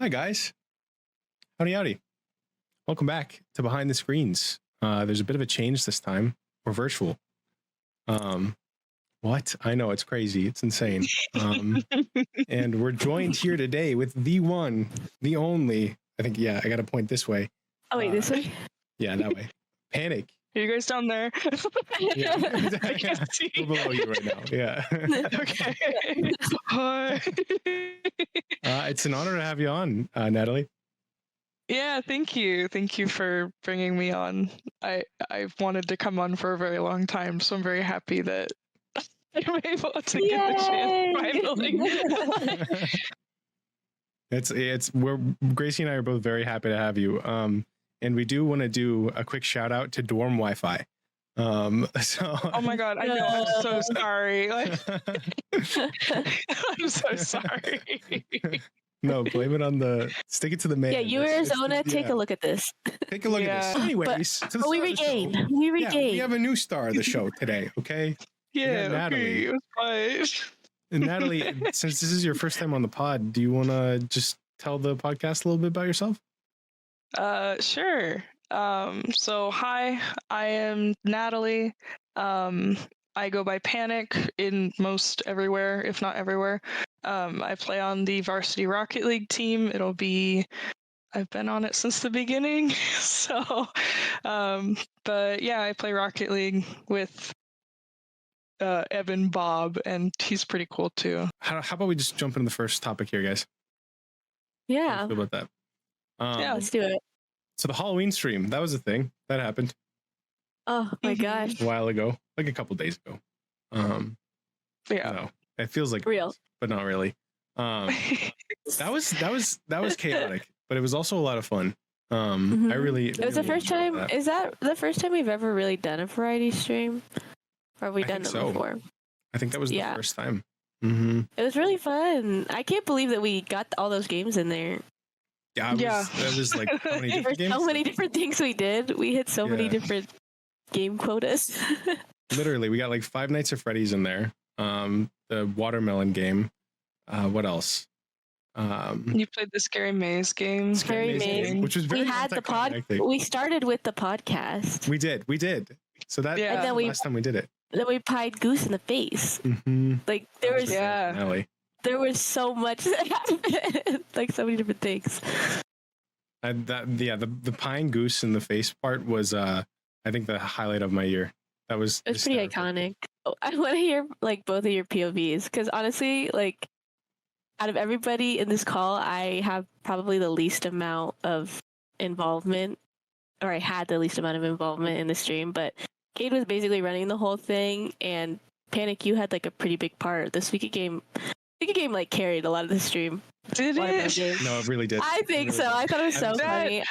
Hi guys, howdy howdy. Welcome back to Behind the Screens. There's a bit of a change this time. We're virtual. What? I know, it's crazy. It's insane. And we're joined here today with the one, the only. I think, yeah, I got to point this way. Oh wait, this way? Yeah, that way. Panik. Are you guys down there? Yeah. I can't see. We're below you right now. Yeah. Okay. Hi. It's an honor to have you on, Natalie. Yeah, thank you. Thank you for bringing me on. I've wanted to come on for a very long time, so I'm very happy that I'm able to get the chance finally. It's Gracie and I are both very happy to have you. And we do want to do a quick shout out to Dorm Wi-Fi. So oh my god, I know. I'm so sorry. I'm so sorry. No, blame it stick it to the man. Yeah, you Arizona, take a look at this. Take a look at this. Anyways, but we regained. We regained. Yeah, we have a new star of the show today, okay? Yeah, Natalie. okay, it was fine. And Natalie, since this is your first time on the pod, do you want to just tell the podcast a little bit about yourself? Sure. So hi, I am Natalie. I go by Panik in most everywhere, if not everywhere. I play on the Varsity Rocket League team. I've been on it since the beginning. So, but yeah, I play Rocket League with Evan Bob, and he's pretty cool too. How about we just jump into the first topic here, guys? Yeah. How do you feel about that? Yeah, let's do it. So the Halloween stream, that was a thing that happened. Oh my gosh. A while ago, like a couple days ago. Yeah. No, it feels like real, but not really. That was chaotic, but it was also a lot of fun. I really. It was the first time. That. Is that the first time we've ever really done a variety stream? Or have we done it before? I think that was the first time. Mm-hmm. It was really fun. I can't believe that we got all those games in there. Yeah, it was like how many different games? So many different things we did. We hit so many different game quotas. Literally, we got like 5 Nights at Freddy's in there. The watermelon game. What else? You played the Scary Maze game. Scary Maze, which was very. We had the pod. We started with the podcast. We did. So that and then last time we did it. Then we pied Goose in the face. Mm-hmm. Like there was there was so much that happened. Like so many different things. And the pine Goose in the face part was I think the highlight of my year. It was pretty iconic. I want to hear like both of your POVs because honestly, like out of everybody in this call, I have probably the least amount of involvement, or I had the least amount of involvement in the stream. But Cade was basically running the whole thing, and Panik, you had like a pretty big part. This Week of Game like carried a lot of the stream. Did it? No, it really did. I think so. I thought it was so funny.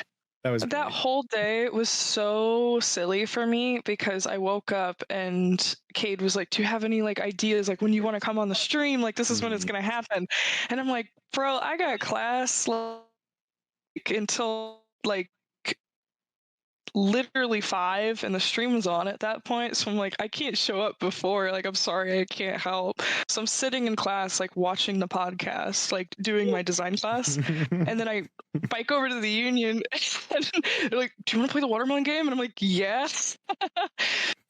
That whole day was so silly for me because I woke up and Cade was like, "Do you have any like ideas like when you want to come on the stream? Like this is when it's gonna happen." And I'm like, "Bro, I got class like until like literally 5 and the stream was on at that point, so I'm like, I can't show up before, like I'm sorry, I can't help." So I'm sitting in class like watching the podcast, like doing my design class, and then I bike over to the union and they're like, "Do you want to play the watermelon game?" And I'm like, "Yes."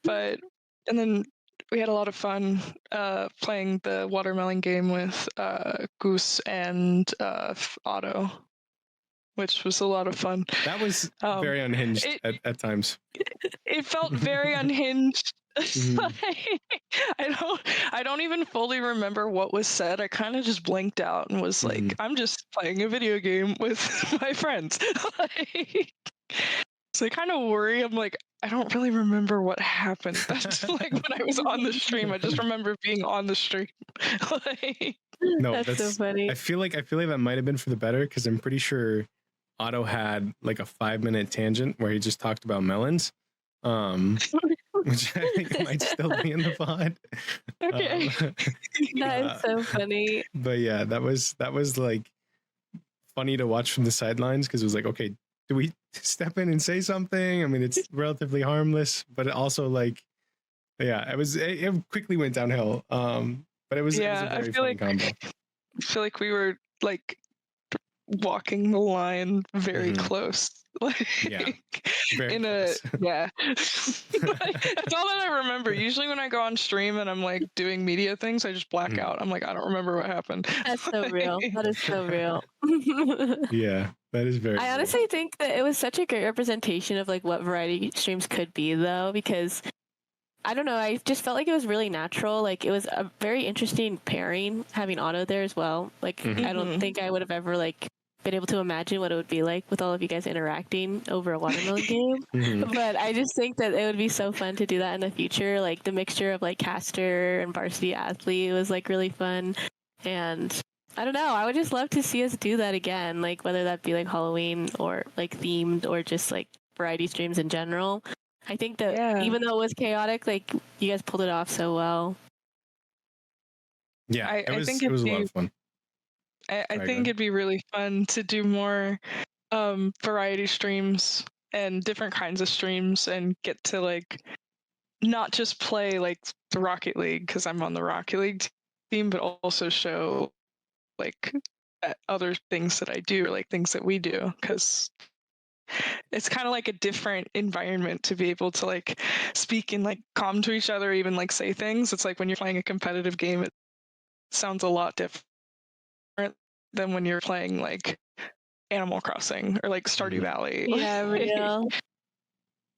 And then we had a lot of fun playing the watermelon game with Goose and Otto, which was a lot of fun. That was very unhinged at times. It felt very unhinged. I don't even fully remember what was said. I kind of just blanked out and was like, I'm just playing a video game with my friends. So I kind of worry. I'm like, I don't really remember what happened. That's like when I was on the stream. I just remember being on the stream. No, that's so funny. I feel like that might have been for the better because I'm pretty sure Otto had like a 5-minute tangent where he just talked about melons, which I think might still be in the pod. Okay. That's so funny. But yeah, that was like funny to watch from the sidelines because it was like, okay, do we step in and say something? I mean, it's relatively harmless, but it also like, yeah, it quickly went downhill. But it was a very fun combo. I feel like we were like walking the line very Mhm. close. Like Very in close. that's all that I remember. Usually when I go on stream and I'm like doing media things, I just black Mhm. out. I'm like, I don't remember what happened. That's so real. That is so real. Yeah, that is very I real. honestly think that it was such a great representation of like what variety streams could be, though, because I don't know, I just felt like it was really natural. Like it was a very interesting pairing having Otto there as well. Like I don't Mhm. think I would have ever like been able to imagine what it would be like with all of you guys interacting over a watermelon game. Mhm. But I just think that it would be so fun to do that in the future. Like the mixture of like caster and varsity athlete was like really fun. And I don't know, I would just love to see us do that again. Like whether that be like Halloween or like themed or just like variety streams in general. I think that Yeah. even though it was chaotic, like you guys pulled it off so well. Yeah, I think it was a it'd lot be of fun. I Sorry, go think ahead. it'd be really fun to do more variety streams and different kinds of streams and get to like not just play like the Rocket League because I'm on the Rocket League team, but also show like other things that I do, or like things that we do, because it's kind of like a different environment to be able to like speak and like calm to each other, even like say things. It's like when you're playing a competitive game, it sounds a lot different than when you're playing like Animal Crossing or like Stardew Mhm. Valley. Yeah, real.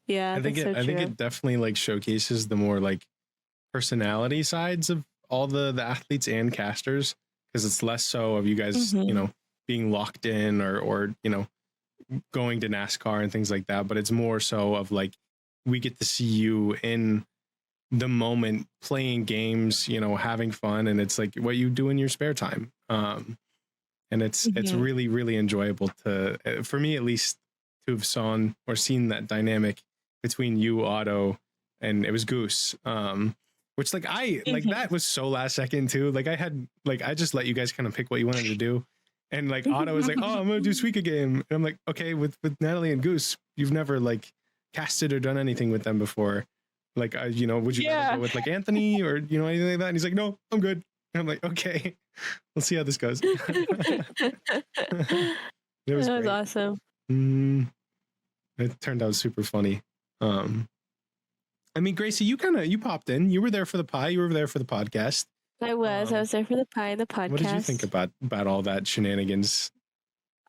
Yeah, I think that's so I think true. it definitely like showcases the more like personality sides of all the athletes and casters, because it's less so of you guys, you Mhm. know, being locked in or you know, going to NASCAR and things like that, but it's more so of like we get to see you in the moment playing games, you know, having fun, and it's like what you do in your spare time. And it's Mhm. really really enjoyable to, for me at least, to have seen that dynamic between you, Otto, and it was Goose. Which like I like Mhm. that was so last second too. Like I had like I just let you guys kind of pick what you wanted to do. And like Otto was like, "Oh, I'm gonna do Suika game," and I'm like, "Okay." With Natalie and Goose, you've never like casted or done anything with them before. Like, you know, would you rather Yeah. go with like Anthony or you know anything like that? And he's like, "No, I'm good." And I'm like, "Okay, we'll see how this goes." It was That was great. awesome. It turned out super funny. I mean, Gracie, you popped in. You were there for the pie. You were there for the podcast. I was there for the pie and the podcast. What did you think about all that shenanigans?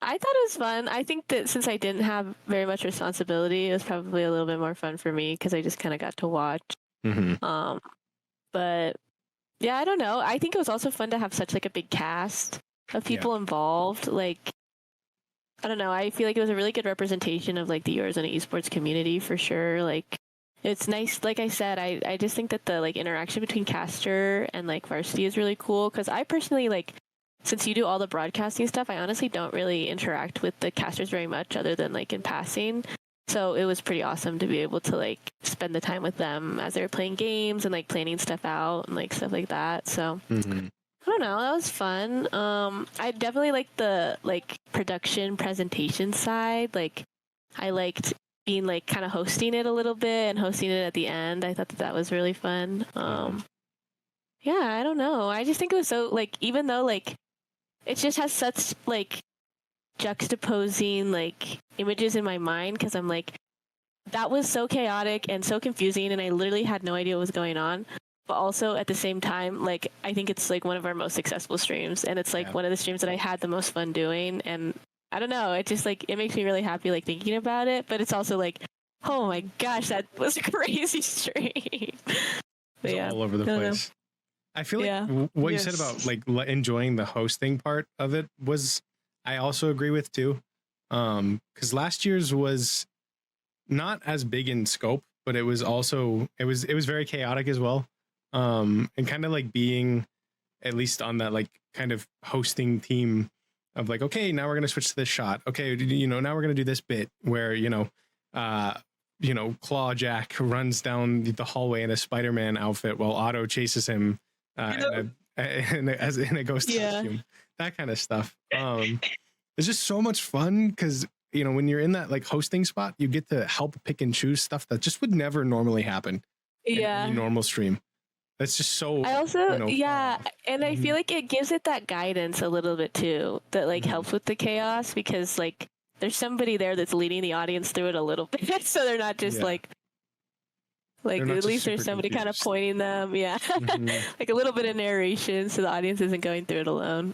I thought it was fun. I think that since I didn't have very much responsibility, it was probably a little bit more fun for me because I just kind of got to watch. Mm-hmm. But yeah, I don't know. I think it was also fun to have such like a big cast of people involved. Like, I don't know. I feel like it was a really good representation of like the Arizona esports community for sure. Like, it's nice. Like I said, I just think that the like interaction between caster and like varsity is really cool because I personally like, since you do all the broadcasting stuff, I honestly don't really interact with the casters very much other than like in passing. So it was pretty awesome to be able to like spend the time with them as they were playing games and like planning stuff out and like stuff like that. So Mm-hmm. I don't know, that was fun. I definitely liked the like production presentation side. Like I liked being like kind of hosting it a little bit and hosting it at the end. I thought that was really fun. Yeah, I don't know. I just think it was so like, even though like it just has such like juxtaposing like images in my mind because I'm like, that was so chaotic and so confusing and I literally had no idea what was going on. But also at the same time, like I think it's like one of our most successful streams and it's like one of the streams that I had the most fun doing. And I don't know, it just like it makes me really happy like thinking about it, but it's also like, oh my gosh, that was a crazy stream. But yeah, All over the place. I feel like what you said about like enjoying the hosting part of it was, I also agree with too. Because last year's was not as big in scope, but it was also it was very chaotic as well. And kind of like being at least on that like kind of hosting team of like, okay, now we're gonna switch to this shot. Okay, you know, now we're gonna do this bit where you know, Claw Jack runs down the hallway in a Spider-Man outfit while Otto chases him in a ghost costume. That kind of stuff. It's just so much fun because you know when you're in that like hosting spot, you get to help pick and choose stuff that just would never normally happen in any normal stream. That's just so. I also, yeah, fun. and I feel like it gives it that guidance a little bit too, that like helps with the chaos, because like there's somebody there that's leading the audience through it a little bit, so they're not just like not at just least there's super somebody kind of confused. pointing them, yeah, like a little bit of narration, so the audience isn't going through it alone.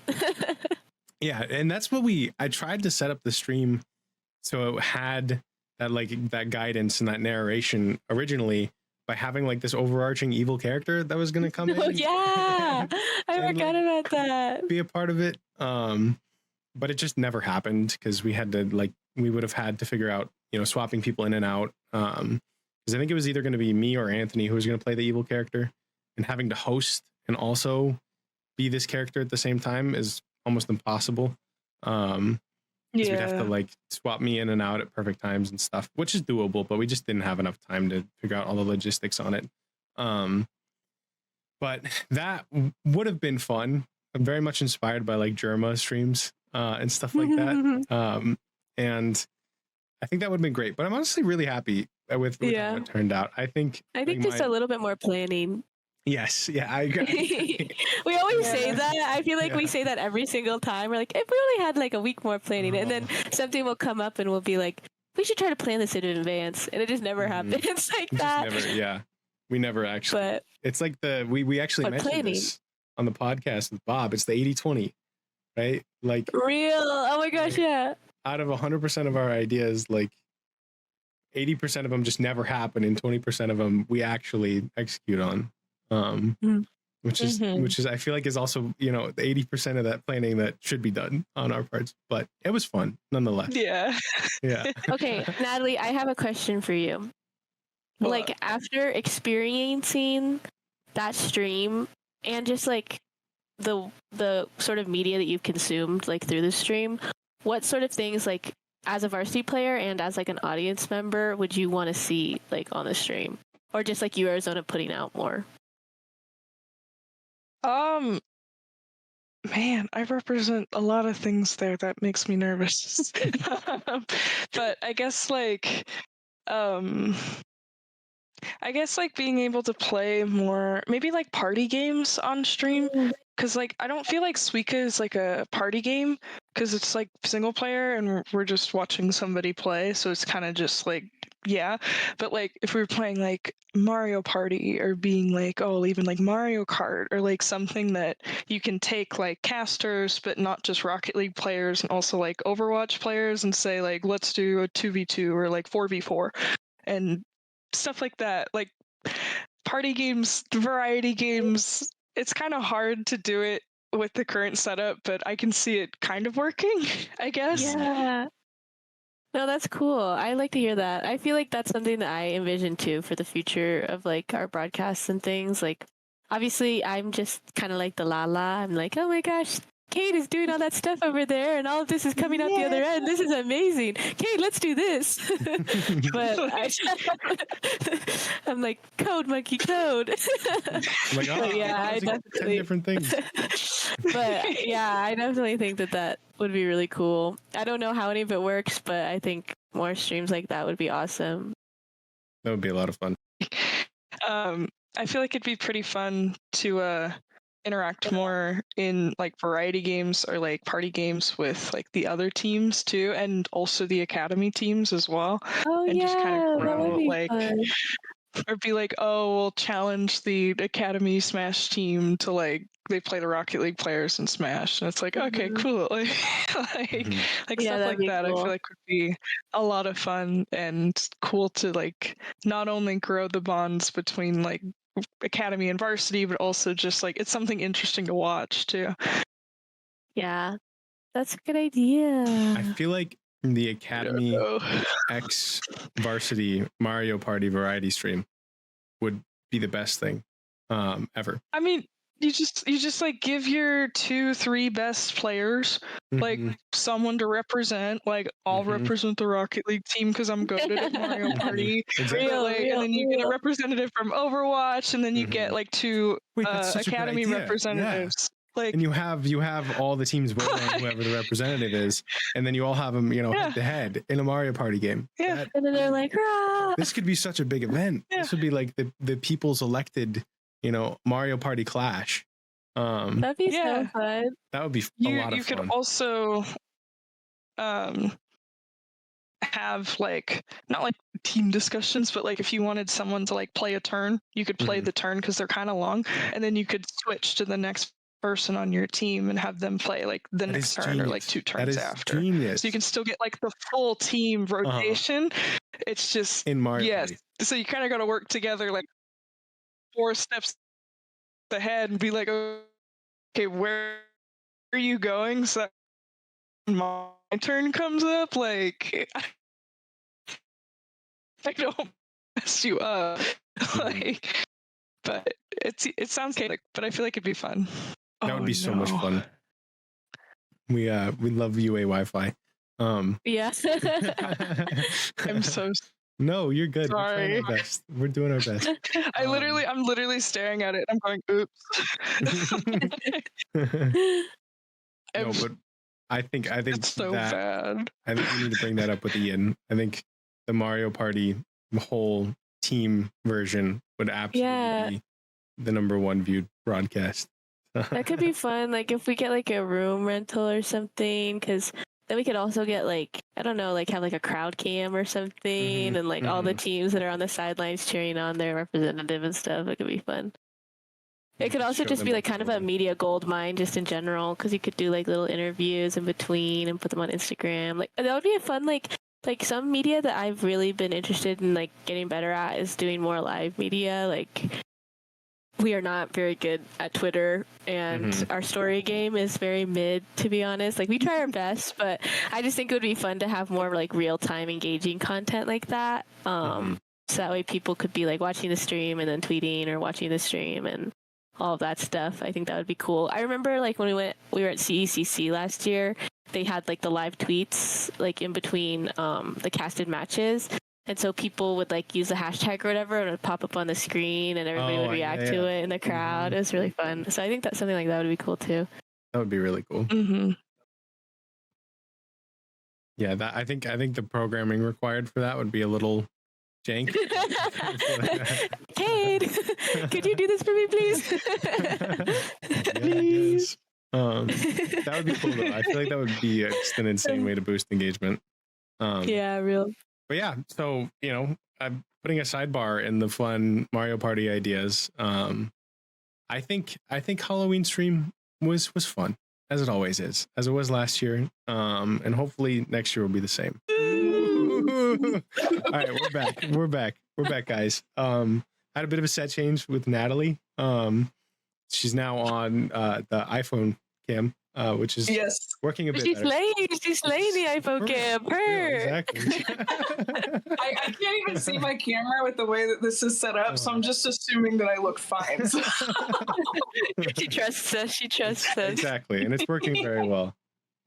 Yeah, and that's what I tried to set up the stream so it had that like that guidance and that narration originally by having like this overarching evil character that was going to come in. Oh yeah, I forgot about that. Be a part of it. But it just never happened because we would have had to figure out, swapping people in and out. Because I think it was either going to be me or Anthony who was going to play the evil character, and having to host and also be this character at the same time is almost impossible. We'd have to like swap me in and out at perfect times and stuff, which is doable, but we just didn't have enough time to figure out all the logistics on it. But that would have been fun. I'm very much inspired by like Germa streams and stuff like that. And I think that would have been great, but I'm honestly really happy with how it turned out. I think just a little bit more planning. Yes. Yeah. I agree. We always say that. I feel like we say that every single time. We're like, if we only had like a week more planning, and then something will come up and we'll be like, we should try to plan this in advance. And it just never happens like that. We never actually. But it's like we actually mentioned this on the podcast with Bob. It's the 80-20, right? Like real. Oh my gosh. Yeah. Out of 100% of our ideas, like 80% of them just never happen, and 20% of them we actually execute on. Which is I feel like is also the 80% of that planning that should be done on our parts, but it was fun nonetheless. Yeah. Okay, Natalie, I have a question for you. What? Like after experiencing that stream and just like the sort of media that you've consumed like through the stream, what sort of things like as a varsity player and as like an audience member would you want to see like on the stream, or just like Arizona putting out more? Man, I represent a lot of things there that makes me nervous. But I guess like being able to play more, maybe like party games on stream, because like I don't feel like Suika is like a party game because it's like single player and we're just watching somebody play, so it's kind of just like but like if we were playing like Mario Party or being like even like Mario Kart or like something that you can take like casters but not just Rocket League players and also like Overwatch players and say like let's do a 2v2 or like 4v4 and stuff like that, like party games, variety games. It's kind of hard to do it with the current setup, but I can see it kind of working, I guess. Yeah. No, that's cool. I like to hear that. I feel like that's something that I envision too for the future of like our broadcasts and things. Like, obviously, I'm just kind of like the la-la. I'm like, oh my gosh, Kate is doing all that stuff over there, and all of this is coming out the other end. This is amazing. Kate, let's do this. But I'm like, code monkey, code. Like, I definitely 10 different things. But yeah, I definitely think that would be really cool. I don't know how any of it works, but I think more streams like that would be awesome. That would be a lot of fun. I feel like it'd be pretty fun to interact more in like variety games or like party games with like the other teams too, and also the academy teams as well. Oh, and just kind of that would be like fun. Or be like, we'll challenge the Academy Smash team to like they play the Rocket League players in Smash, and it's like, okay, cool, like stuff like that. Cool. I feel like would be a lot of fun and cool to like not only grow the bonds between like Academy and Varsity, but also just like it's something interesting to watch too. Yeah, that's a good idea. I feel like the Academy X Varsity Mario Party variety stream would be the best thing ever. I mean, you just like give your 2-3 best players like someone to represent, like I'll represent the Rocket League team because I'm good at Mario Party. Exactly. And then you get a representative from Overwatch, and then you get like 2 Academy representatives. Like, and you have all the teams voting on whoever the representative is, and then you all have them, head to head in a Mario Party game. Yeah, and then they're like, rah! This could be such a big event. This would be like the people's elected Mario Party Clash. That'd be Yeah. so fun. That would be a lot of You could fun. also have like not like team discussions, but like if you wanted someone to like play a turn, you could play Mhm. the turn because they're kind of long, and then you could switch to the next person on your team and have them play like the That next is turn or like genius. 2 That turns is after. genius. So you can still get like the full team rotation. It's just in Mario yes. Party. So you kind of got to work together like 4 steps ahead and be like, okay, where are you going? So that when my turn comes up, like I don't mess you up. Like, but it sounds chaotic, but I feel like it'd be fun. That would be so much fun. We love UA Wi-Fi. Yeah. I'm so No, you're good. sorry. We're trying our best. We're doing our best. I'm literally staring at it. I'm going, oops. No, but I think It's so that bad. I think we need to bring that up with Ian. I think the Mario Party whole team version would absolutely be the #1 viewed broadcast. That could be fun. Like if we get like a room rental or something, because then we could also get like, I don't know, like have like a crowd cam or something, and like all the teams that are on the sidelines cheering on their representative and stuff. It could be fun. It could also just be like kind of a media gold mine just in general, because you could do like little interviews in between and put them on Instagram. Like that would be a fun like some media that I've really been interested in like getting better at is doing more live media. Like we are not very good at Twitter, and our story game is very mid, to be honest. Like we try our best, but I just think it would be fun to have more like real time engaging content like that. So that way people could be like watching the stream and then tweeting or watching the stream and all of that stuff. I think that would be cool. I remember like when we were at CECC last year, they had like the live tweets like in between the casted matches. And so people would like use the hashtag or whatever, and it would pop up on the screen, and everybody would react to it in the crowd. It was really fun. So I think that something like that would be cool too. That would be really cool. Yeah, that I think the programming required for that would be a little jank. Kate, could you do this for me, please? Please. That would be cool though. I feel like that would be just an insane way to boost engagement. Yeah, real. But yeah, so I'm putting a sidebar in the fun Mario Party ideas. I think Halloween stream was fun, as it always is, as it was last year. And hopefully next year will be the same. All right, we're back, guys. Had a bit of a set change with Natalie. She's now on the iPhone cam, which is working a bit better. She's slaying the iPhone cam. Her. Exactly. I can't even see my camera with the way that this is set up, so I'm just assuming that I look fine. So. She trusts us. Exactly, and it's working very well.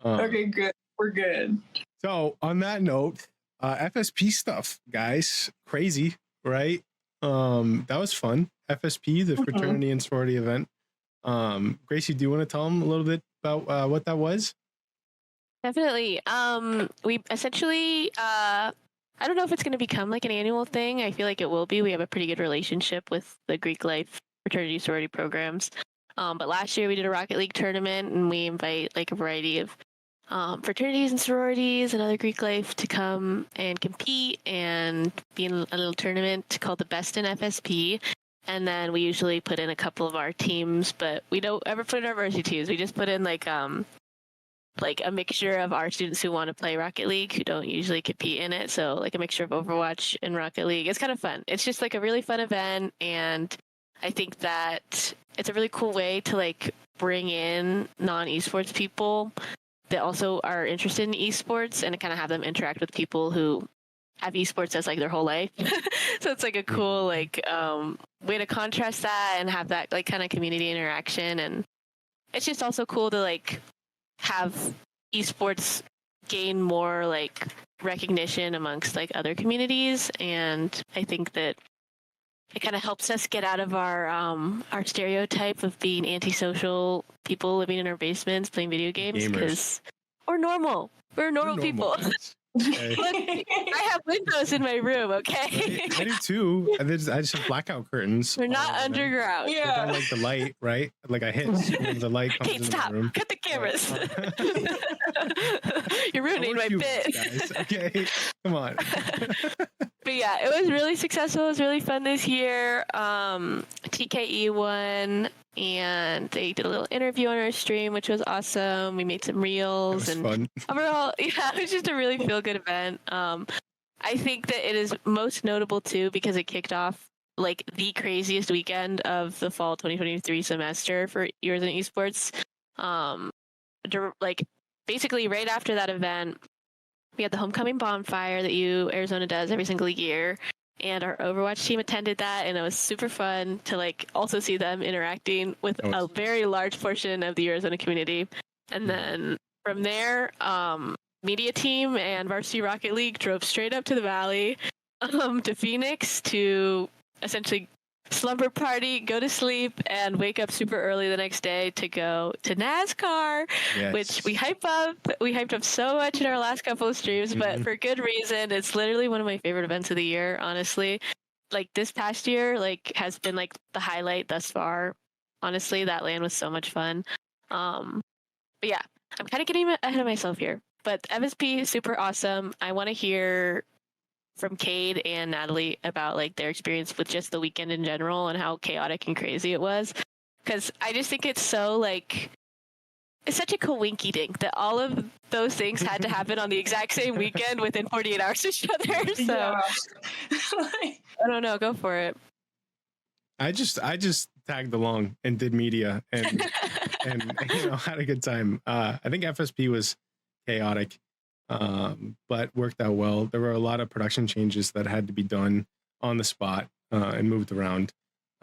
Okay, good. We're good. So on that note, FSP stuff, guys, crazy, right? That was fun. FSP, the fraternity and sorority event. Gracie, do you want to tell them a little bit about what that was? Definitely. We essentially, I don't know if it's going to become like an annual thing. I feel like it will be. We have a pretty good relationship with the Greek life fraternity sorority programs. But last year we did a Rocket League tournament, and we invite like a variety of fraternities and sororities and other Greek life to come and compete and be in a little tournament called the Best in FSP. And then we usually put in a couple of our teams, but we don't ever put in our varsity teams. We just put in like a mixture of our students who want to play Rocket League who don't usually compete in it. So like a mixture of Overwatch and Rocket League. It's kind of fun. It's just like a really fun event, and I think that it's a really cool way to like bring in non-esports people that also are interested in esports and kind of have them interact with people who have esports as like their whole life. So it's like a cool like way to contrast that and have that like kind of community interaction. And it's just also cool to like have esports gain more like recognition amongst like other communities. And I think that it kind of helps us get out of our stereotype of being antisocial people living in our basements playing video games, because we're normal. We're normal people. Okay. I have windows in my room, okay? I do too. I just have blackout curtains. We're not all over them. underground. I Yeah. don't like the light, right? Like I hit when the light comes Kate, in stop. the room. Cut the cameras. You're Oh, ruining we're my humans, bit. guys. Okay, come on. But yeah, it was really successful. It was really fun this year. TKE won, and they did a little interview on our stream, which was awesome. We made some It reels, was and fun. overall, yeah, it was just a really feel-good event. I think that it is most notable too because it kicked off like the craziest weekend of the fall 2023 semester for years in esports. Like basically right after that event, we had the homecoming bonfire that Arizona does every single year, and our Overwatch team attended that, and it was super fun to like also see them interacting with a very large portion of the Arizona community. And then from there, media team and Varsity Rocket League drove straight up to the valley, to Phoenix to essentially slumber party, go to sleep, and wake up super early the next day to go to NASCAR, Yes. which we hyped up. We hyped up so much in our last couple of streams, but for good reason. It's literally one of my favorite events of the year, honestly. Like this past year, like has been like the highlight thus far. Honestly, that LAN was so much fun. But yeah, I'm kind of getting ahead of myself here. But FSP is super awesome. I want to hear from Cade and Natalie about like their experience with just the weekend in general and how chaotic and crazy it was. Because I just think it's so like, it's such a coinky dink that all of those things had to happen on the exact same weekend within 48 hours of each other. So Yeah. I don't know, go for it. I just tagged along and did media and had a good time. I think FSP was chaotic, but worked out well. There were a lot of production changes that had to be done on the spot and moved around.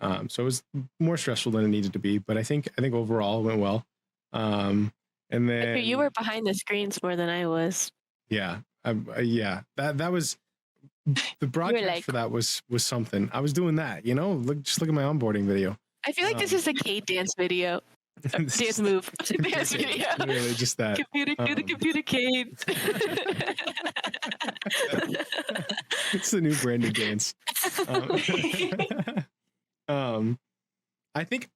So it was more stressful than it needed to be, but I think overall it went well. And then You were behind the screens more than I was. yeah, that was the broadcast like- for that was something. I was doing that, just look at my onboarding video. I feel like this is a Cade dance video. Dance move. Dance video. Literally just that. Computer, do the computer Cade. It's the new branded dance. I think,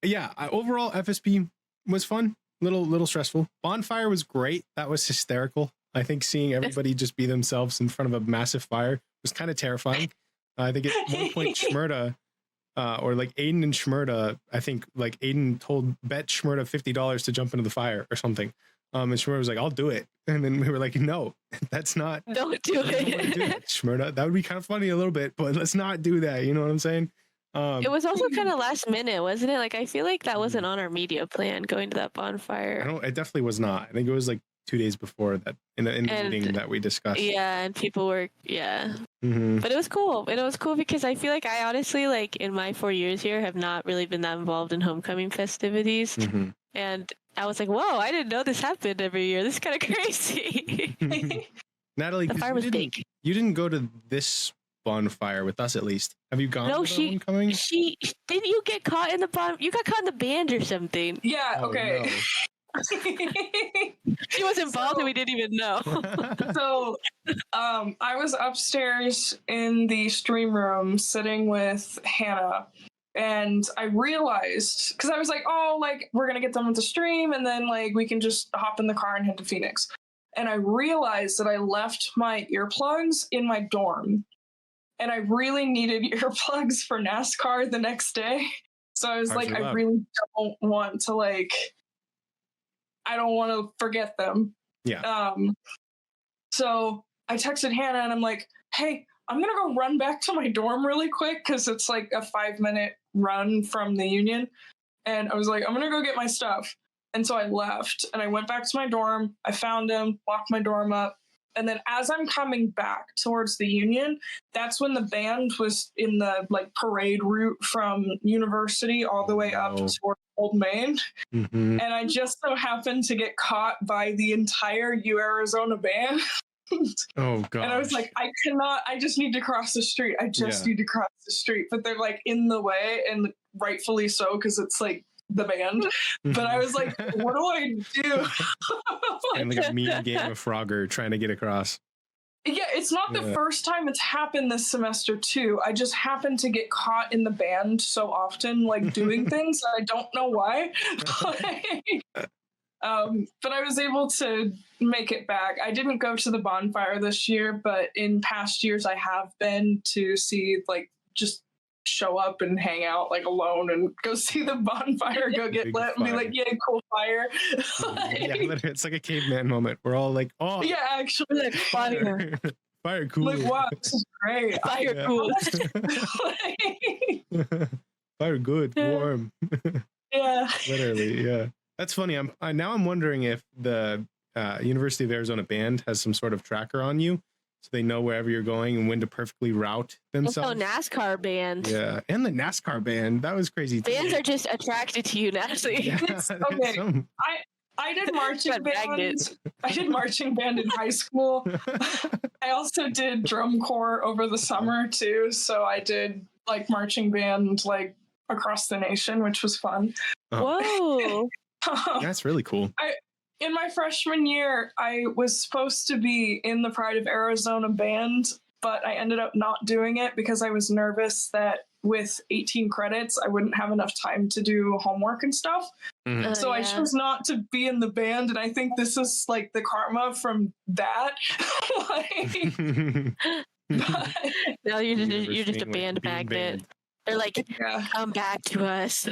overall FSP was fun. Little stressful. Bonfire was great. That was hysterical. I think seeing everybody just be themselves in front of a massive fire was kind of terrifying. I think at one point Shmurda, or like Aiden and Shmurda, I think like Aiden bet Shmurda $50 to jump into the fire or something. And Shmurda was like, I'll do it. And then we were like, no, that's not. Don't do it. Do that, Shmurda. That would be kind of funny a little bit, but let's not do that. You know what I'm saying? It was also kind of last minute, wasn't it? Like, I feel like that wasn't on our media plan going to that bonfire. It definitely was not. I think it was like 2 days before that in the meeting that we discussed. Yeah, and people were, Mm-hmm. But it was cool. And it was cool because I feel like I honestly, like, in my 4 years here, have not really been that involved in homecoming festivities. Mm-hmm. And I was like, whoa, I didn't know this happened every year. This is kind of crazy. Natalie, The fire was big. You didn't go to this bonfire with us, at least. Have you gone? No, to the homecoming? She didn't. You get caught in the bottom. You got caught in the band or something. Yeah, Oh, okay. She was involved and we didn't even know. So I was upstairs in the stream room sitting with Hannah, and I realized, because I was like, oh, like we're gonna get done with the stream and then like we can just hop in the car and head to Phoenix. And I realized that I left my earplugs in my dorm, and I really needed earplugs for NASCAR the next day. So I was How's like, your I luck? really don't want to I don't want to forget them. Yeah. So I texted Hannah and I'm like, hey, I'm going to go run back to my dorm really quick because it's like a 5-minute run from the Union. And I was like, I'm going to go get my stuff. And so I left and I went back to my dorm. I found him, locked my dorm up. And then as I'm coming back towards the Union, that's when the band was in the like parade route from University all the way up toward Old Main. Mm-hmm. And I just so happened to get caught by the entire Arizona band. Oh god. And I was like, I just need to cross the street. I just need to cross the street. But they're like in the way, and rightfully so, because it's like the band. But I was like, what do I do? And like a mean game of Frogger trying to get across. Yeah, it's not the first time it's happened this semester too. I just happened to get caught in the band so often, like doing things. I don't know why. But I was able to make it back. I didn't go to the bonfire this year, but in past years I have been to see, like, just show up and hang out like alone and go see the bonfire, go get lit and be like, yeah, cool fire. Yeah, literally, it's like a caveman moment. We're all like, oh, yeah, actually, like fire. Fire cool. Like, wow, this is great. Fire cool. Fire good, warm. Yeah. Literally, yeah. That's funny. I'm wondering if the University of Arizona band has some sort of tracker on you, so they know wherever you're going and when to perfectly route themselves. Also, NASCAR band. Yeah, and the NASCAR band. That was crazy. Bands are just attracted to you, Natalie. Yeah, okay. I did marching band. I did marching band in high school. I also did drum corps over the summer too. So I did like marching band like across the nation, which was fun. Whoa. That's really cool. In my freshman year, I was supposed to be in the Pride of Arizona band, but I ended up not doing it because I was nervous that with 18 credits, I wouldn't have enough time to do homework and stuff. Mm-hmm. So I chose not to be in the band, and I think this is like the karma from that. No, you're just a band magnet. They're like, come back to us.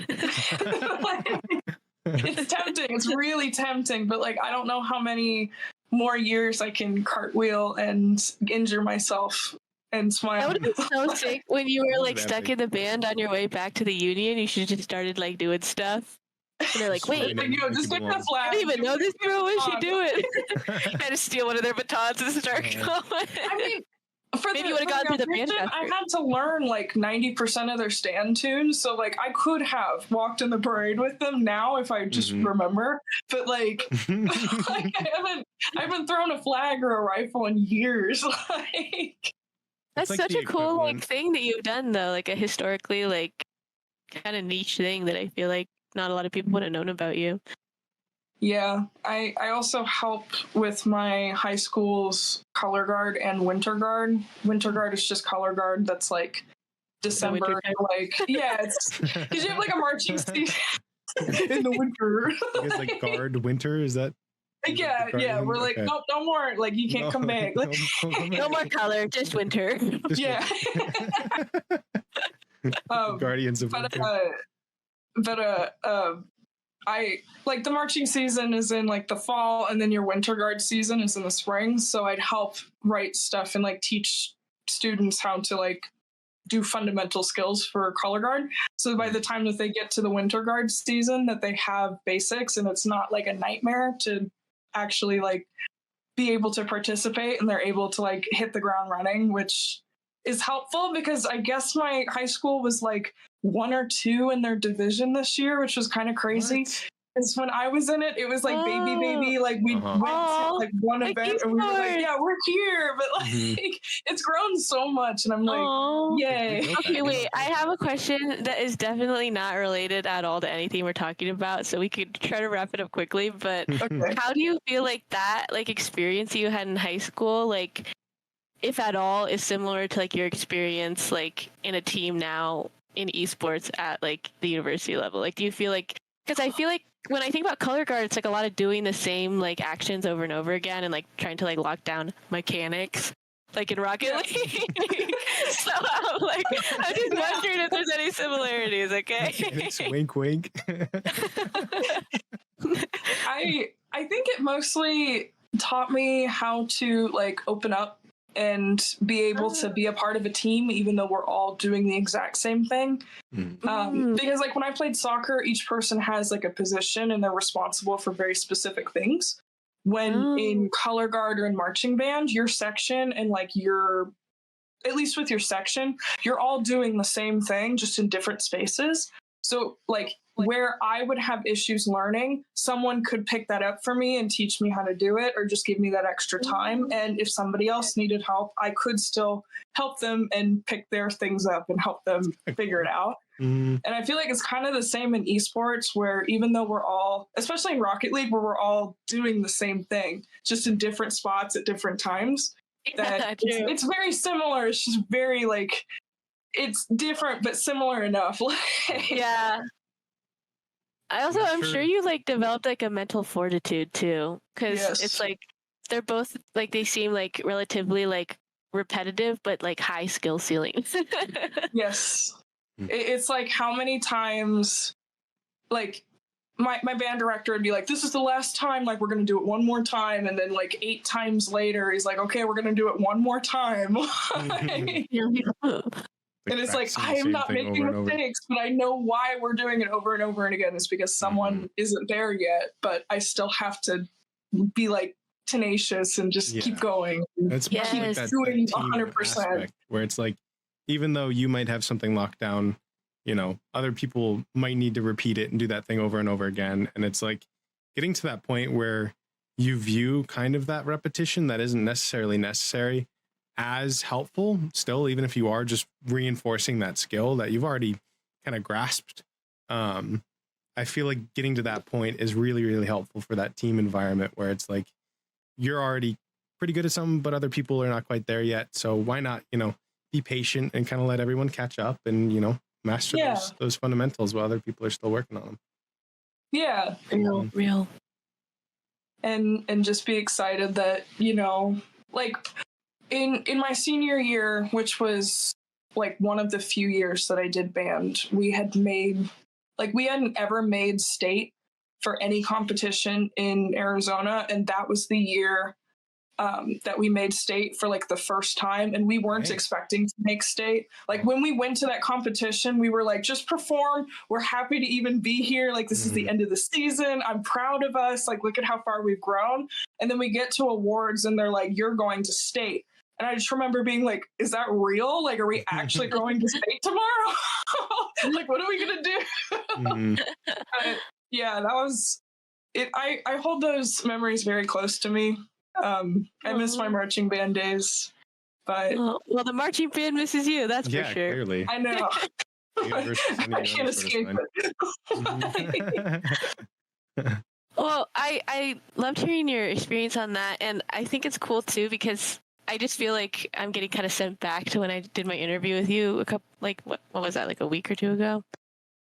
It's tempting. It's really tempting, but like I don't know how many more years I can cartwheel and injure myself and smile. That would have been so sick when you were like stuck in the band on your way back to the union. You should have just started like doing stuff. And they're like, wait, like, just get the flag. I didn't even know this girl. What is she doing? Had to steal one of their batons and start going. I mean, maybe you would have gone through the band. I had to learn like 90% of their stand tunes, so like I could have walked in the parade with them now if I just remember. But like, like I haven't thrown a flag or a rifle in years. Like that's like such a cool like thing that you've done though, like a historically like kind of niche thing that I feel like not a lot of people would have known about you. Yeah, I also help with my high school's color guard and winter guard. Winter guard is just color guard. That's like December, like it's because you have like a marching season in the winter. You guys like guard winter? Is that? Yeah. We're like, no more. Like you can't come back. Like, no more color, just winter. Yeah. Guardians of winter. I like the marching season is in like the fall, and then your winter guard season is in the spring. So I'd help write stuff and like teach students how to like do fundamental skills for color guard. So by the time that they get to the winter guard season, that they have basics and it's not like a nightmare to actually like be able to participate, and they're able to like hit the ground running, which is helpful because I guess my high school was like 1 or 2 in their division this year, which was kind of crazy. Because when I was in it, it was like baby, like we went to like one event and we were like, yeah, we're here, but like it's grown so much, and I'm like, yay. Okay, wait, I have a question that is definitely not related at all to anything we're talking about, so we could try to wrap it up quickly. But how do you feel like that like experience you had in high school, like if at all, is similar to like your experience like in a team now in esports at like the university level? Like, do you feel like, because I feel like when I think about color guard, it's like a lot of doing the same like actions over and over again and like trying to like lock down mechanics like in Rocket League. So I'm just wondering if there's any similarities. Okay. Wink wink. I think it mostly taught me how to like open up and be able to be a part of a team, even though we're all doing the exact same thing. Because like when I played soccer, each person has like a position and they're responsible for very specific things. When in color guard or in marching band, your section and like at least with your section, you're all doing the same thing, just in different spaces. So like where I would have issues learning, someone could pick that up for me and teach me how to do it, or just give me that extra time. And if somebody else needed help, I could still help them and pick their things up and help them figure it out. And I feel like it's kind of the same in esports, where even though we're all, especially in Rocket League, where we're all doing the same thing, just in different spots at different times, that True. it's very similar. It's just very like it's different but similar enough. Yeah. I'm sure you like developed like a mental fortitude too, because Yes. it's like they're both like they seem like relatively like repetitive, but like high skill ceilings. Yes. Mm. It's like how many times, like my band director would be like, "This is the last time. Like we're gonna do it one more time," and then like 8 times later, he's like, "Okay, we're gonna do it one more time." And it's like, I am not making mistakes, but I know why we're doing it over and over and again. It's because someone isn't there yet, but I still have to be like tenacious and just keep going. It's keep like that doing team 100%. aspect where it's like, even though you might have something locked down, you know, other people might need to repeat it and do that thing over and over again. And it's like getting to that point where you view kind of that repetition that isn't necessarily necessary as helpful still, even if you are just reinforcing that skill that you've already kind of grasped. I feel like getting to that point is really, really helpful for that team environment where it's like you're already pretty good at something, but other people are not quite there yet. So why not, you know, be patient and kind of let everyone catch up and, you know, master those fundamentals while other people are still working on them. Yeah. Real. And just be excited that, you know, like in my senior year, which was like one of the few years that I did band, we hadn't ever made state for any competition in Arizona. And that was the year that we made state for like the first time. And we weren't expecting to make state. Like when we went to that competition, we were like, just perform. We're happy to even be here. Like this is the end of the season. I'm proud of us. Like, look at how far we've grown. And then we get to awards and they're like, you're going to state. And I just remember being like, is that real? Like, are we actually going to state tomorrow? Like, what are we going to do? Yeah, that was it. I hold those memories very close to me. I miss my marching band days, but well, the marching band misses you. That's for sure. Clearly. I know. I can't escape it. Well, I loved hearing your experience on that, and I think it's cool too because I just feel like I'm getting kind of sent back to when I did my interview with you what was that, like a week or two ago,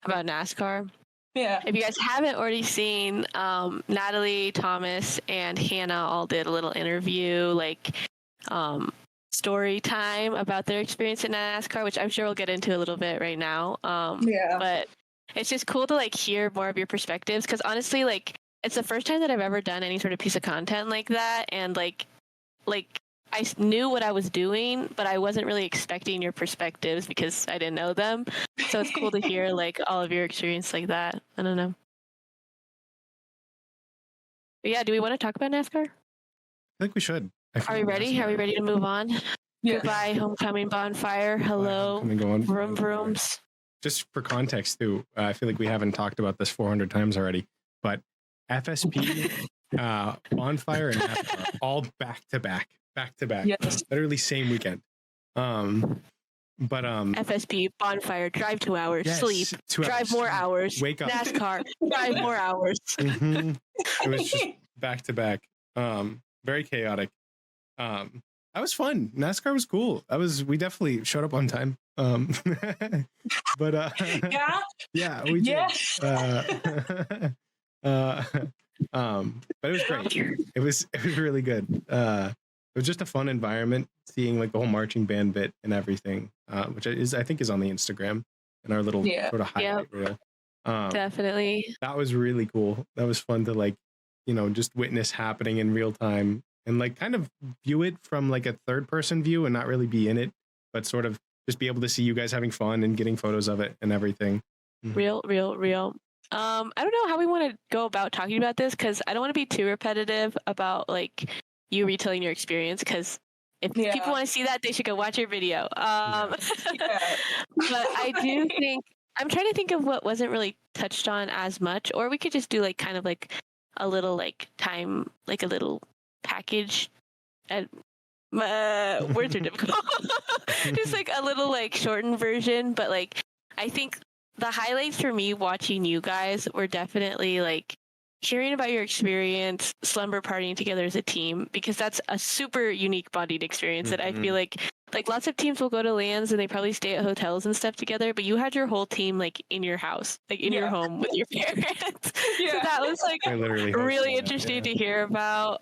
about NASCAR. Yeah. If you guys haven't already seen, Natalie, Thomas, and Hannah all did a little interview, like story time about their experience in NASCAR, which I'm sure we'll get into a little bit right now. But it's just cool to like hear more of your perspectives because honestly, like it's the first time that I've ever done any sort of piece of content like that, and like I knew what I was doing, but I wasn't really expecting your perspectives because I didn't know them. So it's cool to hear like all of your experience like that. I don't know. But yeah, do we want to talk about NASCAR? I think we should. Are we ready? Are we ready to move on? Yeah. Goodbye, homecoming bonfire. Hello, vroom vrooms. Just for context too, I feel like we haven't talked about this 400 times already, but FSP, bonfire, and NASCAR all back to back, Yes. literally same weekend. But FSP, bonfire, drive 2 hours, sleep, 2 drive hours, more hours, wake up, NASCAR, drive more hours. It was just back to back. Very chaotic. That was fun. NASCAR was cool. We definitely showed up on time. But yeah, we did. But it was great. It was really good. It was just a fun environment, seeing like the whole marching band bit and everything, which I think is on the Instagram and our little sort of highlight reel. Definitely. That was really cool. That was fun to like, you know, just witness happening in real time and like kind of view it from like a third person view and not really be in it, but sort of just be able to see you guys having fun and getting photos of it and everything. Real. I don't know how we want to go about talking about this because I don't want to be too repetitive about like you retelling your experience because if people want to see that, they should go watch your video. But I do think I'm trying to think of what wasn't really touched on as much, or we could just do like kind of like a little like time, like a little package. And words are difficult. Just like a little like shortened version, but like I think the highlights for me watching you guys were definitely like hearing about your experience slumber partying together as a team, because that's a super unique bonding experience that I feel like lots of teams will go to LANs and they probably stay at hotels and stuff together, but you had your whole team like in your house, like in your home with your parents. So that was like really interesting to hear about.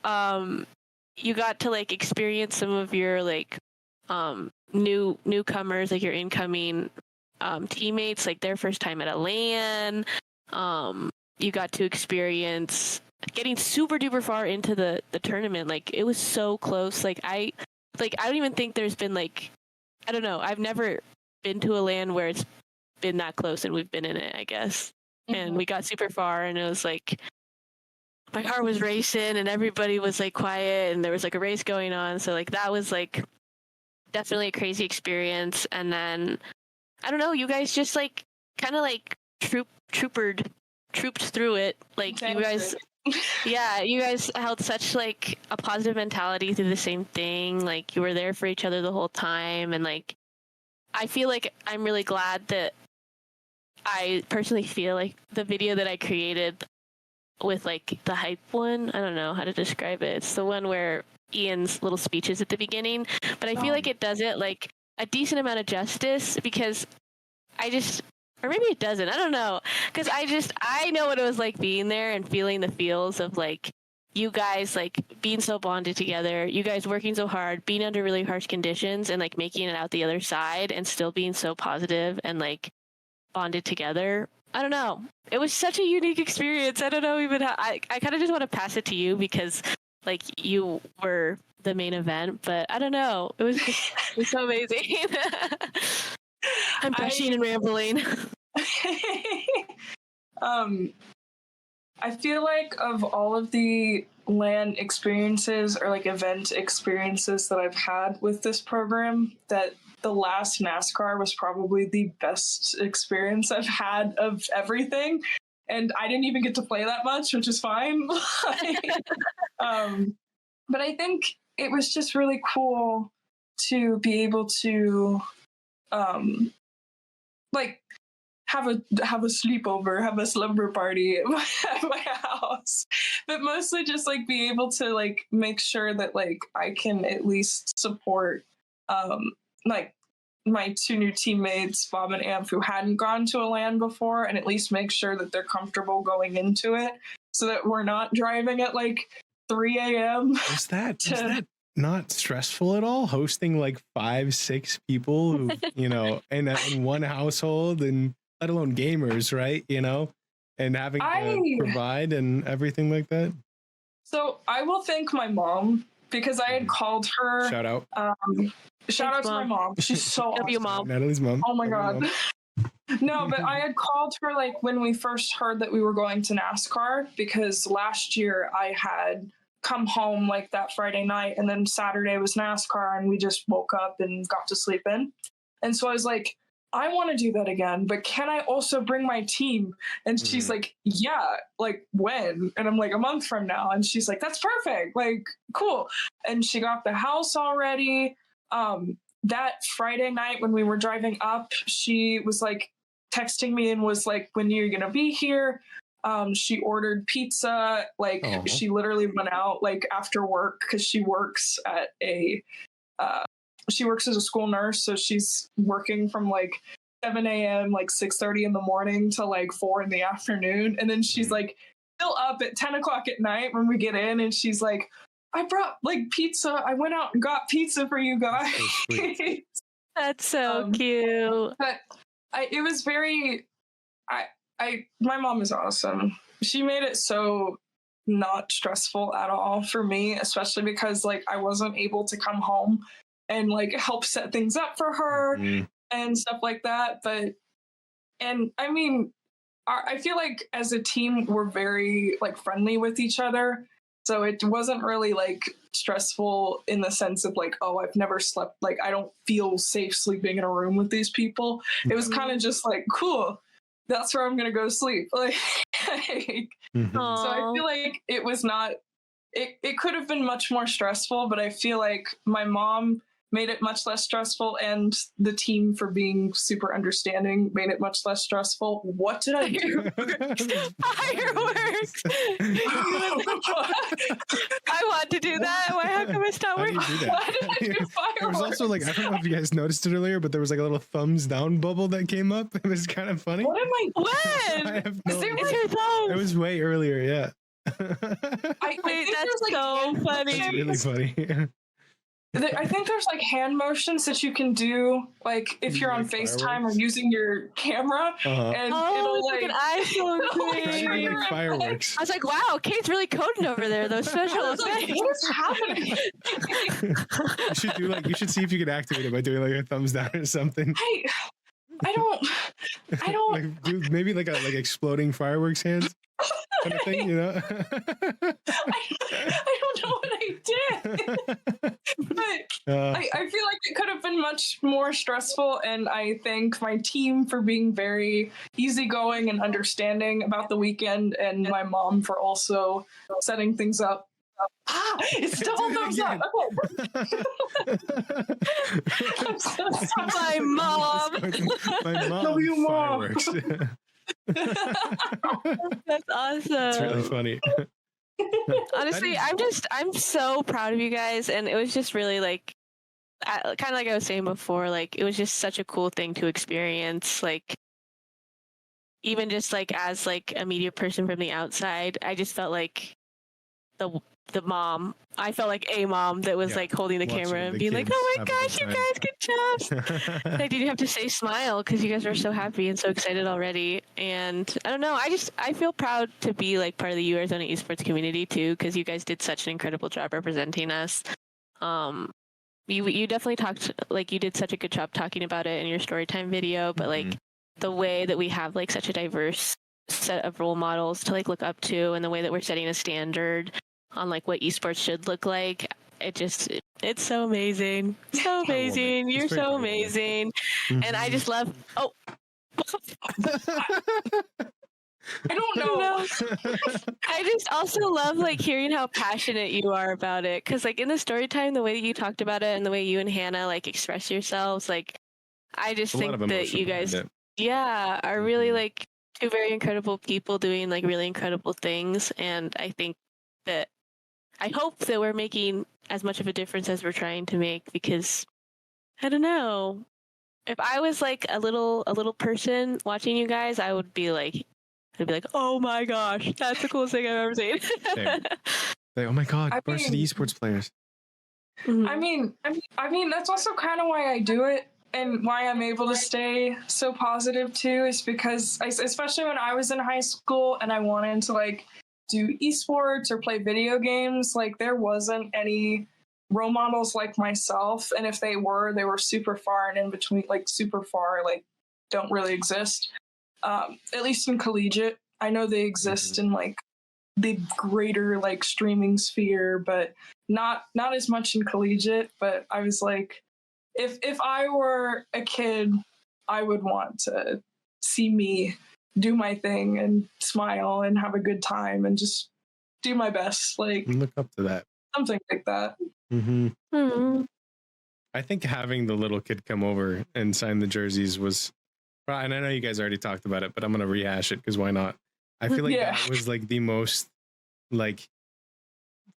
You got to like experience some of your like newcomers, like your incoming teammates, like their first time at a LAN. You got to experience getting super duper far into the tournament. Like it was so close. I don't even think there's been like, I don't know. I've never been to a LAN where it's been that close and we've been in it, I guess. And we got super far and it was like, my heart was racing and everybody was like quiet and there was like a race going on. So like that was like definitely a crazy experience. And then I don't know, you guys just like kind of like trooped through it. Like you guys, you guys held such like a positive mentality through the same thing. Like you were there for each other the whole time. And like, I feel like I'm really glad that I personally feel like the video that I created with like the hype one, I don't know how to describe it. It's the one where Ian's little speeches at the beginning, but I feel like it does it like a decent amount of justice because or maybe it doesn't, I don't know, because I know what it was like being there and feeling the feels of like you guys like being so bonded together, you guys working so hard, being under really harsh conditions and like making it out the other side and still being so positive and like bonded together. I don't know. It was such a unique experience. I don't know even how. I kind of just want to pass it to you because, like, you were the main event. But I don't know. It was so amazing. I'm gushing and rambling. I feel like of all of the LAN experiences or like event experiences that I've had with this program, that the last NASCAR was probably the best experience I've had of everything. And I didn't even get to play that much, which is fine. But I think it was just really cool to be able to like have a sleepover, have a slumber party at my house, but mostly just like be able to like make sure that like I can at least support like my two new teammates, Bob and Amp, who hadn't gone to a LAN before, and at least make sure that they're comfortable going into it so that we're not driving at like 3 a.m. Was that not stressful at all? Hosting like 5-6 people who, you know, in one household, and let alone gamers, right? You know, and having to provide and everything like that. So I will thank my mom because I had called her. Shout out. Shout out to my mom. She's so awesome. Mom. Natalie's mom. Oh my God. No, but I had called her like when we first heard that we were going to NASCAR, because last year I had come home like that Friday night and then Saturday was NASCAR and we just woke up and got to sleep in. And so I was like, I want to do that again, but can I also bring my team? And she's like, yeah, like when? And I'm like, a month from now. And she's like, that's perfect. Like, cool. And she got the house already. That Friday night when we were driving up, she was like texting me and was like, when you're going to be here? She ordered pizza. Like she literally went out like after work because she works at she works as a school nurse. So she's working from like 7 a.m., like 6:30 in the morning to like 4 in the afternoon. And then she's like still up at 10 o'clock at night when we get in. And she's like, I brought like pizza. I went out and got pizza for you guys. That's so cute. But it was very, my mom is awesome. She made it so not stressful at all for me, especially because like I wasn't able to come home and like help set things up for her and stuff like that. And I mean, I feel like as a team, we're very like friendly with each other. So it wasn't really like stressful in the sense of like, oh, I've never slept. Like, I don't feel safe sleeping in a room with these people. It was kind of just like, cool, that's where I'm going to go sleep. Like, so I feel like it was not, it could have been much more stressful, but I feel like my mom made it much less stressful, and the team for being super understanding made it much less stressful. What did I do? Fireworks. I want to do that. How come it's not How do you working? do that? Why did I do There was also like, I don't know if you guys noticed it earlier, but there was like a little thumbs down bubble that came up. It was kind of funny. What am I? When? I have Is no there idea. It's your thumbs. It was way earlier, yeah. I Wait, think that's there's, like, so hand funny. It's motions. really funny. I think there's like hand motions that you can do, like if you're on Like FaceTime fireworks? or using your camera, Uh-huh. and Oh, it'll it's like an iPhone it'll, like, Try thing. show doing you like your fireworks. I was like, wow, Kate's really coding over there. Those special I was like, effects. what is happening? You should see if you can activate it by doing like a thumbs down or something. I don't Like do maybe like exploding fireworks hands kind of thing, you know? I don't know what I did. But I feel like it could have been much more stressful, and I thank my team for being very easygoing and understanding about the weekend, and my mom for also setting things up. It's double Do it thumbs up. again. Okay. I'm so sorry. My mom. My mom. Love you, Mom. Fireworks. That's awesome. It's really funny. Honestly, I'm so proud of you guys, and it was just really like, kind of like I was saying before, like it was just such a cool thing to experience. Like, even just like as like a media person from the outside, I just felt like the mom. I felt like a mom that was Yeah, like holding the watching camera and the being like, kids "Oh my have a good gosh, you time." guys, good job!" And I didn't have to say smile because you guys were so happy and so excited already. And I don't know, I feel proud to be like part of the Arizona esports community too, because you guys did such an incredible job representing us. You definitely talked, like you did such a good job talking about it in your Storytime video, but like the way that we have like such a diverse set of role models to like look up to, and the way that we're setting a standard on like what esports should look like, it's so amazing. So amazing. You're It's very so powerful. amazing. And I just love I don't know. I just also love like hearing how passionate you are about it, because like in the story time, the way that you talked about it and the way you and Hannah like express yourselves, like I just A lot think of that emotion you behind guys it. are really like two very incredible people doing like really incredible things. And I hope that we're making as much of a difference as we're trying to make, because I don't know, if I was like a little person watching you guys, I'd be like, oh my gosh, that's the coolest thing I've ever seen. Same. Like, oh my god, I varsity mean- esports players. Mhm. I mean, that's also kind of why I do it, and why I'm able to stay so positive too, is because especially when I was in high school and I wanted to like do esports or play video games, like there wasn't any role models like myself, and if they were super far and in between, like super far, like don't really exist. At least in collegiate, I know they exist in like the greater like streaming sphere, but not as much in collegiate. But I was like, if I were a kid, I would want to see me do my thing and smile and have a good time and just do my best, like Look up to that. something like that. Mm-hmm. Mhm. I think having the little kid come over and sign the jerseys was, and I know you guys already talked about it, but I'm going to rehash it because why not? I feel like Yeah. that was like the most like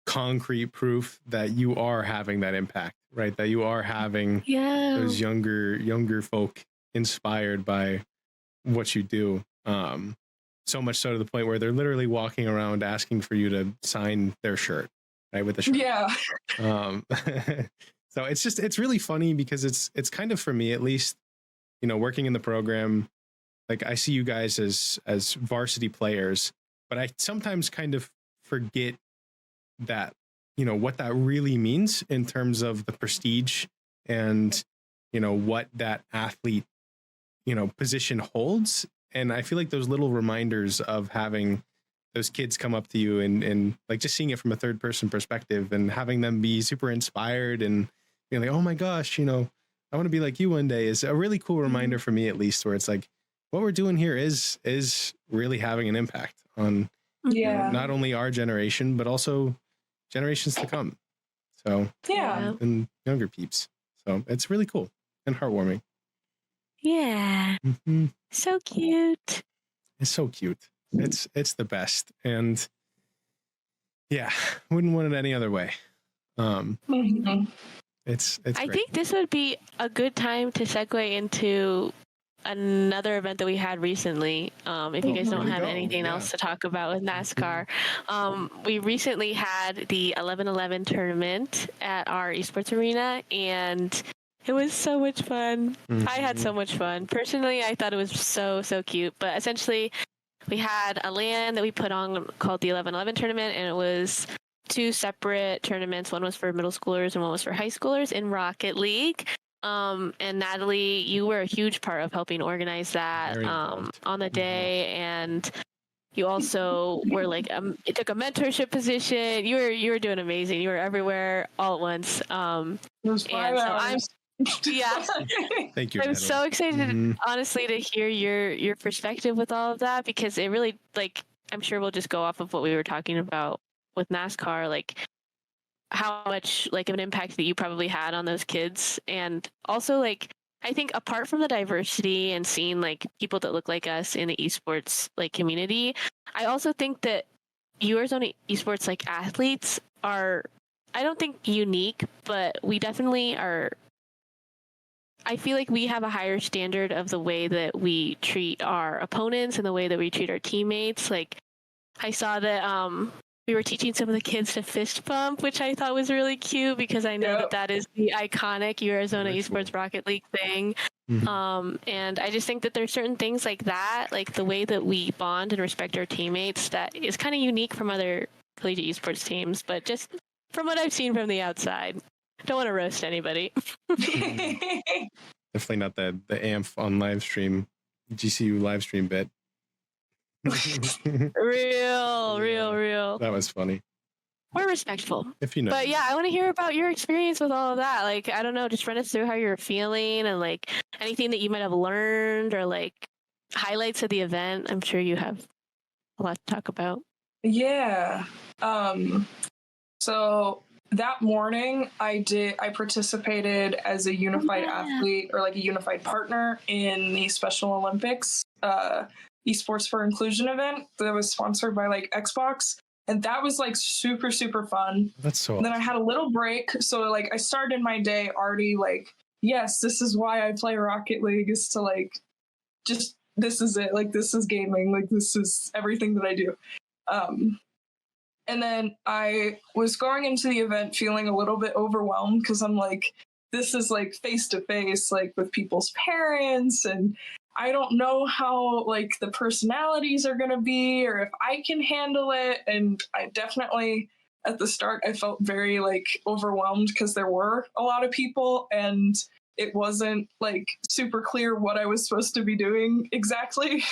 concrete proof that you are having that impact, right? That you are having Yeah. those younger folk inspired by what you do. So much so to the point where they're literally walking around asking for you to sign their shirt, right? With the shirt. Yeah. So it's really funny because it's kind of, for me at least, you know, working in the program, like I see you guys as varsity players, but I sometimes kind of forget that, you know, what that really means in terms of the prestige and, you know, what that athlete, you know, position holds. And I feel like those little reminders of having those kids come up to you and like just seeing it from a third person perspective and having them be super inspired and being like, oh my gosh, you know, I want to be like you one day, is a really cool reminder for me, at least, where it's like what we're doing here is really having an impact on you know, Yeah. not only our generation, but also generations to come. So, Yeah. and younger peeps. So it's really cool and heartwarming. Yeah. Hmm. So cute. It's so cute. It's the best. And yeah, wouldn't want it any other way. Mhm. It's I great. think this would be a good time to segue into another event that we had recently. If you guys there don't we have go. anything Yeah. else to talk about with NASCAR, we recently had the 11/11 tournament at our esports arena, and it was so much fun. I had so much fun. Personally, I thought it was so cute. But essentially, we had a LAN that we put on called the 11/11 tournament, and it was 2 separate tournaments. One was for middle schoolers and one was for high schoolers in Rocket League. And Natalie, you were a huge part of helping organize that Very involved. on the day, and you also were like it took a mentorship position. You were doing amazing. You were everywhere all at once. It was 5 hours. Yeah. Thank you. I'm Natalie. so excited, Mhm. honestly, to hear your perspective with all of that, because it really, like, I'm sure we'll just go off of what we were talking about with NASCAR, like how much like of an impact that you probably had on those kids. And also, like, I think apart from the diversity and seeing like people that look like us in the esports like community, I also think that Arizona esports like athletes are, I don't think unique, but we definitely are. I feel like we have a higher standard of the way that we treat our opponents and the way that we treat our teammates. Like, I saw that we were teaching some of the kids to fist bump, which I thought was really cute, because I know that is the iconic Arizona Very Esports cool. Rocket League thing. Mhm. And I just think that there's certain things like that, like the way that we bond and respect our teammates, that is kind of unique from other collegiate esports teams. But just from what I've seen from the outside, don't want to roast anybody. Definitely not the AMF on live stream, GCU live stream bit. Real. That was funny. We're respectful. If you know. But yeah, I want to hear about your experience with all of that. Like, I don't know, just run us through how you're feeling and like anything that you might have learned or like highlights of the event. I'm sure you have a lot to talk about. Yeah. So that morning I participated as a unified athlete, or like a unified partner in the Special Olympics Esports for Inclusion event that was sponsored by like Xbox. And that was like super fun. That's so And then I had a little break. So like I started my day already like, yes, this is why I play Rocket League, is to like, just, this is it. Like, this is gaming. Like, this is everything that I do. And then I was going into the event feeling a little bit overwhelmed, because I'm like, this is like face to face, like with people's parents, and I don't know how like the personalities are going to be, or if I can handle it. And I definitely, at the start, I felt very like overwhelmed, because there were a lot of people and it wasn't like super clear what I was supposed to be doing exactly.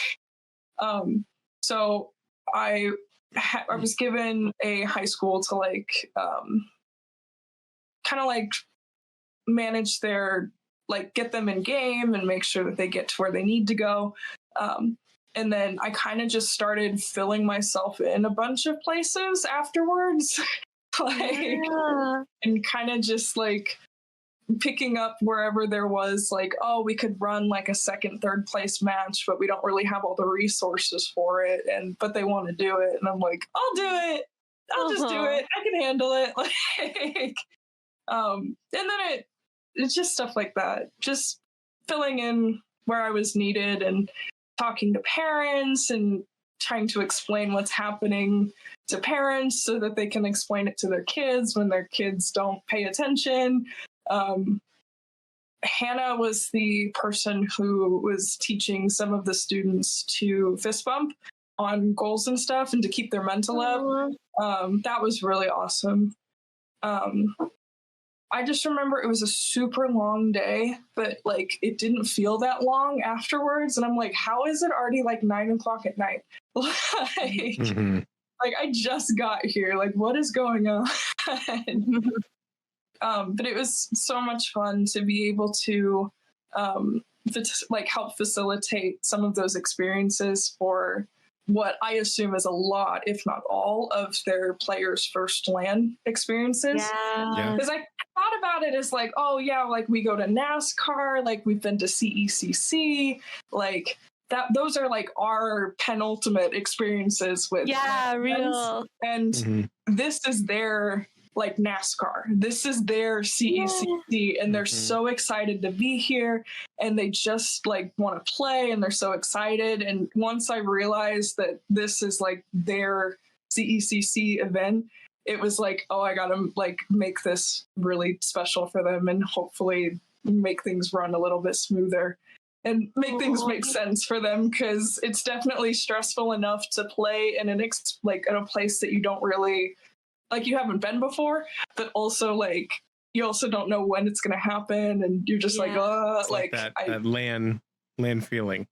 So I was given a high school to like kind of like manage their, like, get them in game and make sure that they get to where they need to go. And then I kind of just started filling myself in a bunch of places afterwards. And kind of just like picking up wherever there was like, oh, we could run like a second, third place match, but we don't really have all the resources for it. But they want to do it. And I'm like, I'll do it. I'll just do it. I can handle it. Like, and then it's just stuff like that. Just filling in where I was needed and talking to parents and trying to explain what's happening to parents so that they can explain it to their kids when their kids don't pay attention. Hannah was the person who was teaching some of the students to fist bump on goals and stuff and to keep their mental up. That was really awesome. I just remember it was a super long day, but like it didn't feel that long afterwards. And I'm like, how is it already like 9:00 at night? Like I just got here. Like, what is going on? But it was so much fun to be able to like help facilitate some of those experiences for what I assume is a lot, if not all, of their players' first LAN experiences. Yeah. Because I thought about it as like, oh yeah, like we go to NASCAR, like we've been to CECC, like that. Those are like our penultimate experiences with Yeah, LAN. real. And this is their like NASCAR. This is their CECC, and they're so excited to be here, and they just like want to play, and they're so excited. And once I realized that this is like their CECC event, it was like, oh, I gotta like make this really special for them, and hopefully make things run a little bit smoother and make things make sense for them, because it's definitely stressful enough to play in in a place that you don't really like, you haven't been before, but also like you also don't know when it's going to happen, and you're just like that LAN feeling.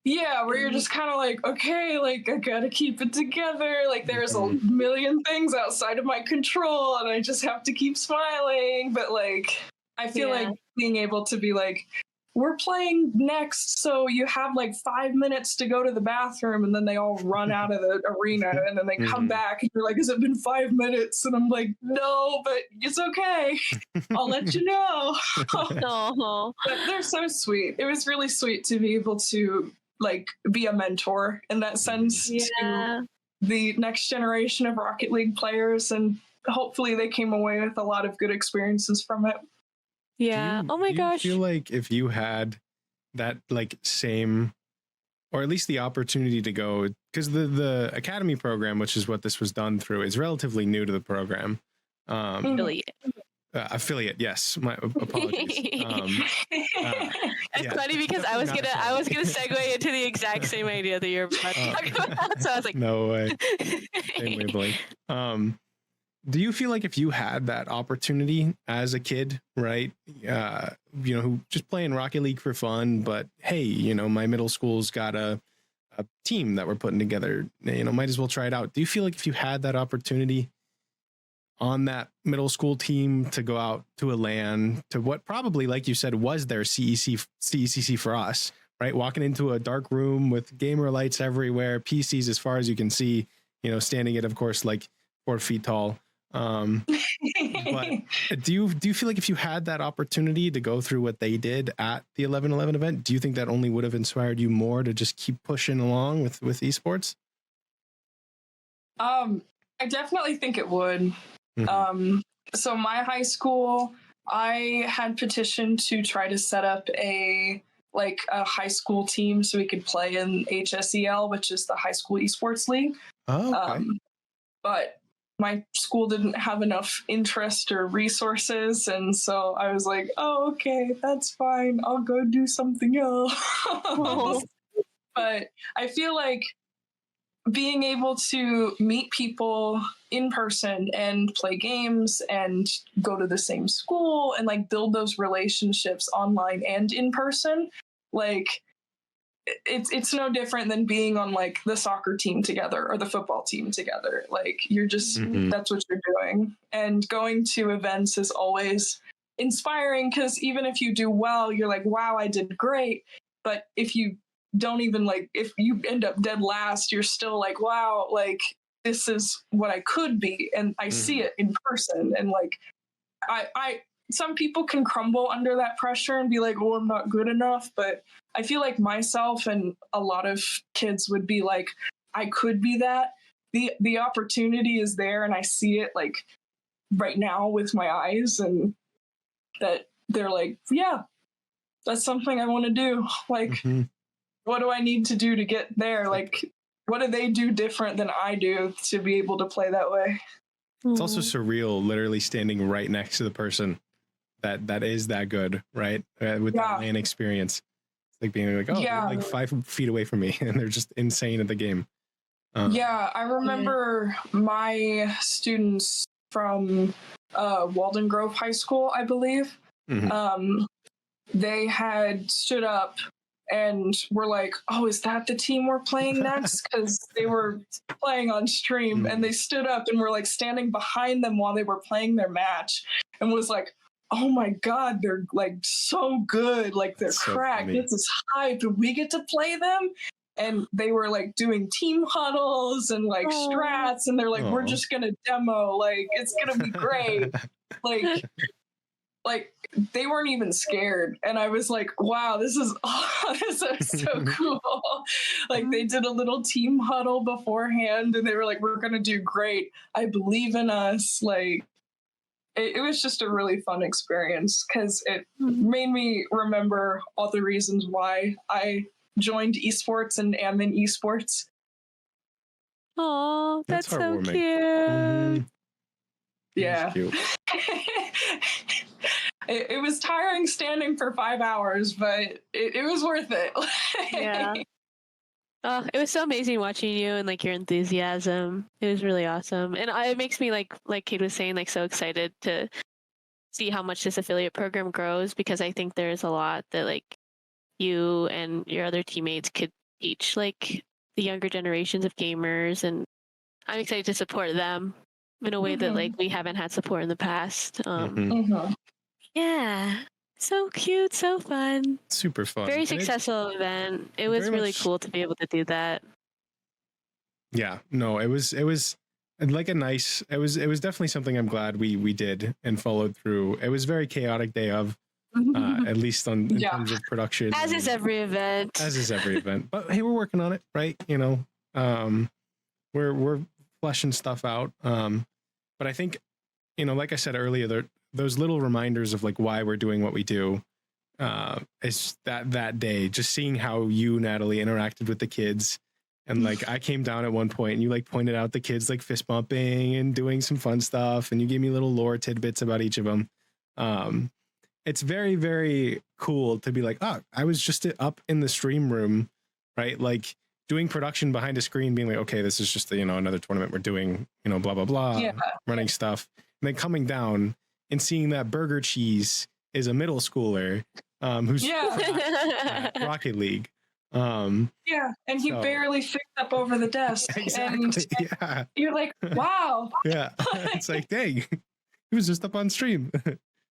Yeah, where you're just kind of like, okay, like I gotta keep it together, like there's a million things outside of my control and I just have to keep smiling. But like I feel like being able to be like, we're playing next, so you have like 5 minutes to go to the bathroom, and then they all run out of the arena, and then they come back, and you're like, has it been 5 minutes? And I'm like, no, but it's okay. I'll let you know. But they're so sweet. It was really sweet to be able to like be a mentor in that sense to the next generation of Rocket League players, and hopefully they came away with a lot of good experiences from it. Yeah. Oh my gosh. I feel like if you had that like same, or at least the opportunity to go, because the academy program, which is what this was done through, is relatively new to the program. Affiliate, yes. My apologies. It's funny because I was gonna segue into the exact same idea that you're about to talk about. So I was like, no way. Same wavelength. Do you feel like if you had that opportunity as a kid, right? Who just playing Rocket League for fun, but hey, my middle school's got a team that we're putting together, might as well try it out. Do you feel like if you had that opportunity on that middle school team to go out to a LAN, to what probably, like you said, was their CECC for us, right? Walking into a dark room with gamer lights everywhere, PCs as far as you can see, standing at, of course, like 4 feet tall. But do you feel like if you had that opportunity to go through what they did at the 11/11 event, do you think that only would have inspired you more to just keep pushing along with esports? I definitely think it would. So my high school, I had petitioned to try to set up a high school team so we could play in HSEL, which is the high school esports league. Oh, okay. But my school didn't have enough interest or resources, and so I was like, oh, okay, that's fine, I'll go do something else. But I feel like being able to meet people in person and play games and go to the same school and like build those relationships online and in person, like it's no different than being on like the soccer team together or the football team together. Like you're just that's what you're doing. And going to events is always inspiring, because even if you do well, you're like, wow, I did great. But if you don't even if you end up dead last, you're still like, wow, like this is what I could be. And I see it in person. And like I some people can crumble under that pressure and be like, oh, I'm not good enough. But I feel like myself and a lot of kids would be like, I could be that. The opportunity is there, and I see it like right now with my eyes, and that they're like, yeah, that's something I want to do. Like, what do I need to do to get there? Like, what do they do different than I do to be able to play that way? It's also surreal, literally standing right next to the person that is that good, right? With that LAN experience. It's like being like, oh, they're like 5 feet away from me, and they're just insane at the game. I remember my students from Walden Grove High School, I believe. They had stood up and were like, oh, is that the team we're playing next? Because they were playing on stream, and they stood up and were like standing behind them while they were playing their match, and was like, oh my God, they're like so good. Like they're cracked. This is hype. We get to play them. and they were like doing team huddles and like strats, and they're like, we're just gonna demo, like it's gonna be great. like they weren't even scared, and I was like, wow, this is so cool. Like they did a little team huddle beforehand, and they were like, we're gonna do great, I believe in us. Like it was just a really fun experience because it made me remember all the reasons why I joined esports and am in esports. Oh, that's so heartwarming. cute. Yeah. Cute. It was tiring standing for 5 hours, but it was worth it. Yeah. Oh, it was so amazing watching you and like your enthusiasm. It was really awesome, and it makes me like Kate was saying, like so excited to see how much this affiliate program grows, because I think there's a lot that like you and your other teammates could teach like the younger generations of gamers, and I'm excited to support them in a way that like we haven't had support in the past. Yeah. So cute, so fun. Super fun. Very And successful event. It was very really much- cool to be able to do that. Yeah, no, it was like a nice, it was definitely something I'm glad we did and followed through. It was a very chaotic day of, at least in terms of production. As is every event. As is every event. But hey, we're working on it, right? You know, we're fleshing stuff out. But I think, you know, like I said earlier, those little reminders of like why we're doing what we do, is that day, just seeing how you, Natalie, interacted with the kids. And like I came down at one point and you like pointed out the kids like fist bumping and doing some fun stuff, and you gave me little lore tidbits about each of them. It's very, very cool to be like, oh, I was just up in the stream room, right? Like doing production behind a screen, being like, okay, this is just, you know, another tournament we're doing, you know, blah, blah, blah, running stuff. And then coming down and seeing that Burger Cheese is a middle schooler who's at Rocket League. And he barely flipped up over the desk. Exactly. And you're like, wow. Yeah. It's like, dang, he was just up on stream.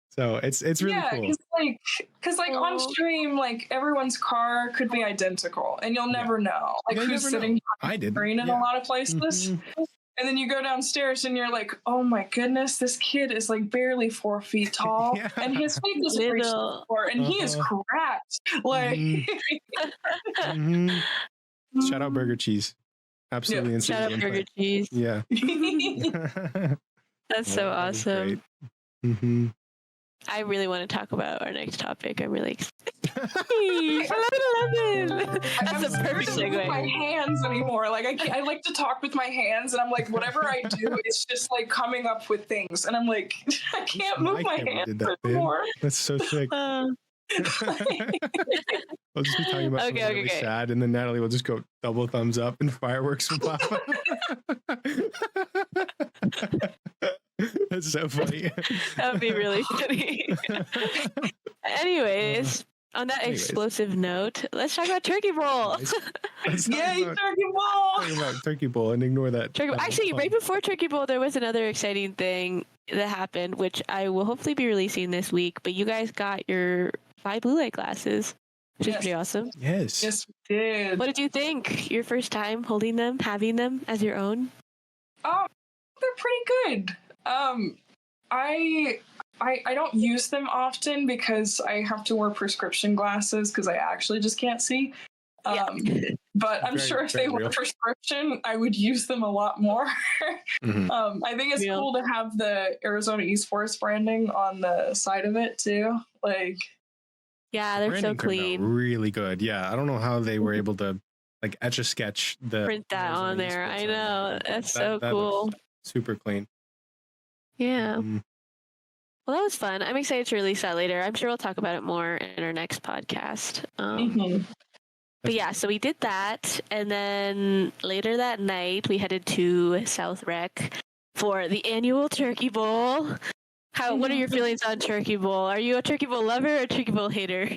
So it's really cool. Because on stream, like everyone's car could be identical, and you'll never know like who's sitting on the screen in a lot of places. And then you go downstairs and you're like, oh my goodness, this kid is like barely 4 feet tall, and his face is little, and he is cracked. Like, Shout out Burger Cheese. Absolutely insane. Shout out Burger Cheese. Yeah. That's so awesome. I really want to talk about our next topic. I'm really excited. 11. That's a perfect segue. My hands anymore. Like I like to talk with my hands, and I'm like, whatever I do, it's just like coming up with things, and I'm like, I can't move my hands anymore. That's so sick. I'll just be talking about something really sad, and then Natalie will just go double thumbs up, and fireworks will pop up. That's so funny. That would be really funny. Anyways, on that explosive note, let's talk about Turkey Bowl. Yay, Turkey Bowl! Talk about Turkey Bowl and ignore that. Actually, right before Turkey Bowl, there was another exciting thing that happened, which I will hopefully be releasing this week. But you guys got your 5 blue light glasses, which is pretty awesome. Yes. Yes, we did. What did you think? Your first time holding them, having them as your own? They're pretty good. I don't use them often because I have to wear prescription glasses because I actually just can't see. But I'm sure if they were prescription, I would use them a lot more. I think it's cool to have the Arizona Esports branding on the side of it too. Like, yeah, they're so clean. Really good. Yeah, I don't know how they were able to like etch a sketch print that on there. I know, that's so cool. Super clean. Yeah. Well, that was fun. I'm excited to release that later. I'm sure we'll talk about it more in our next podcast. But yeah, so we did that. And then later that night, we headed to South Rec for the annual Turkey Bowl. What are your feelings on Turkey Bowl? Are you a Turkey Bowl lover or a Turkey Bowl hater?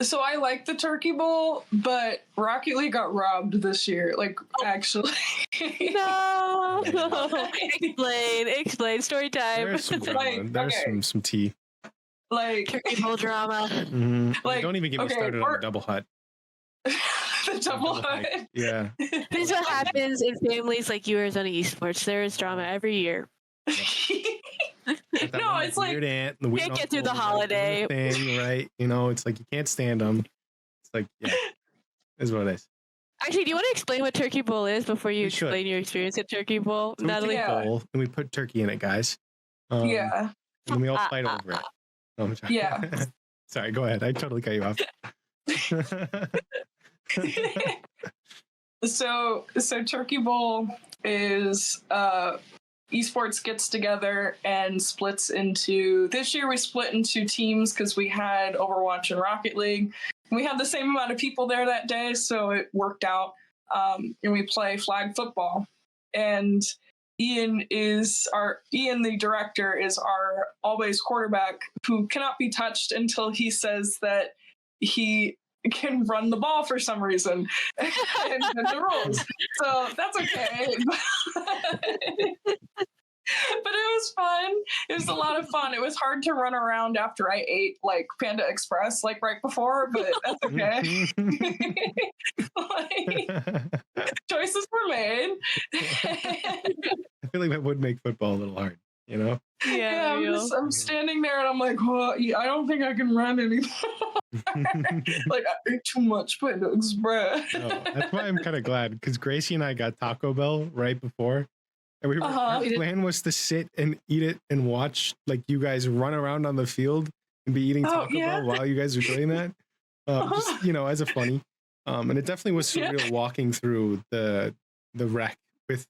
So I like the Turkey Bowl, but Rocket League got robbed this year. Like, actually. No. Explain. Story time. There's some drama. There's some tea. Like Turkey Bowl drama. Like, don't even get me started on the double hut. the double hut. Yeah. This is what happens in families like yours on Esports. There is drama every year. Got that No, one it's like weird aunt, and the weird Can't get uncle through the who's, like, holiday. doing the thing, right? You know, it's like you can't stand them. It's like, yeah, is what it is. Actually, do you want to explain what Turkey Bowl is before you We should. explain your experience at Turkey Bowl, So we take Natalie? a Yeah. bowl and we put turkey in it, guys. yeah. And then we all fight over it. No, I'm sorry. Yeah. Sorry, go ahead. I totally cut you off. So Turkey Bowl is esports gets together and splits into, this year we split into teams because we had Overwatch and Rocket League. We had the same amount of people there that day, so it worked out. And we play flag football. And Ian, the director, is our always quarterback who cannot be touched until he says that he can run the ball for some reason and the rules. So that's okay. But it was fun. It was a lot of fun. It was hard to run around after I ate like Panda Express like right before, but that's okay. Like, choices were made. I feel like that would make football a little hard, you know? Yeah, I'm standing there and I'm like, well, I don't think I can run anymore. Like, I ate too much Panda Express. Oh, that's why I'm kind of glad, because Gracie and I got Taco Bell right before. And we were, our plan was to sit and eat it and watch like you guys run around on the field and be eating Taco Bell while you guys were doing that. Just, you know, as a funny. And it definitely was surreal walking through the wreck with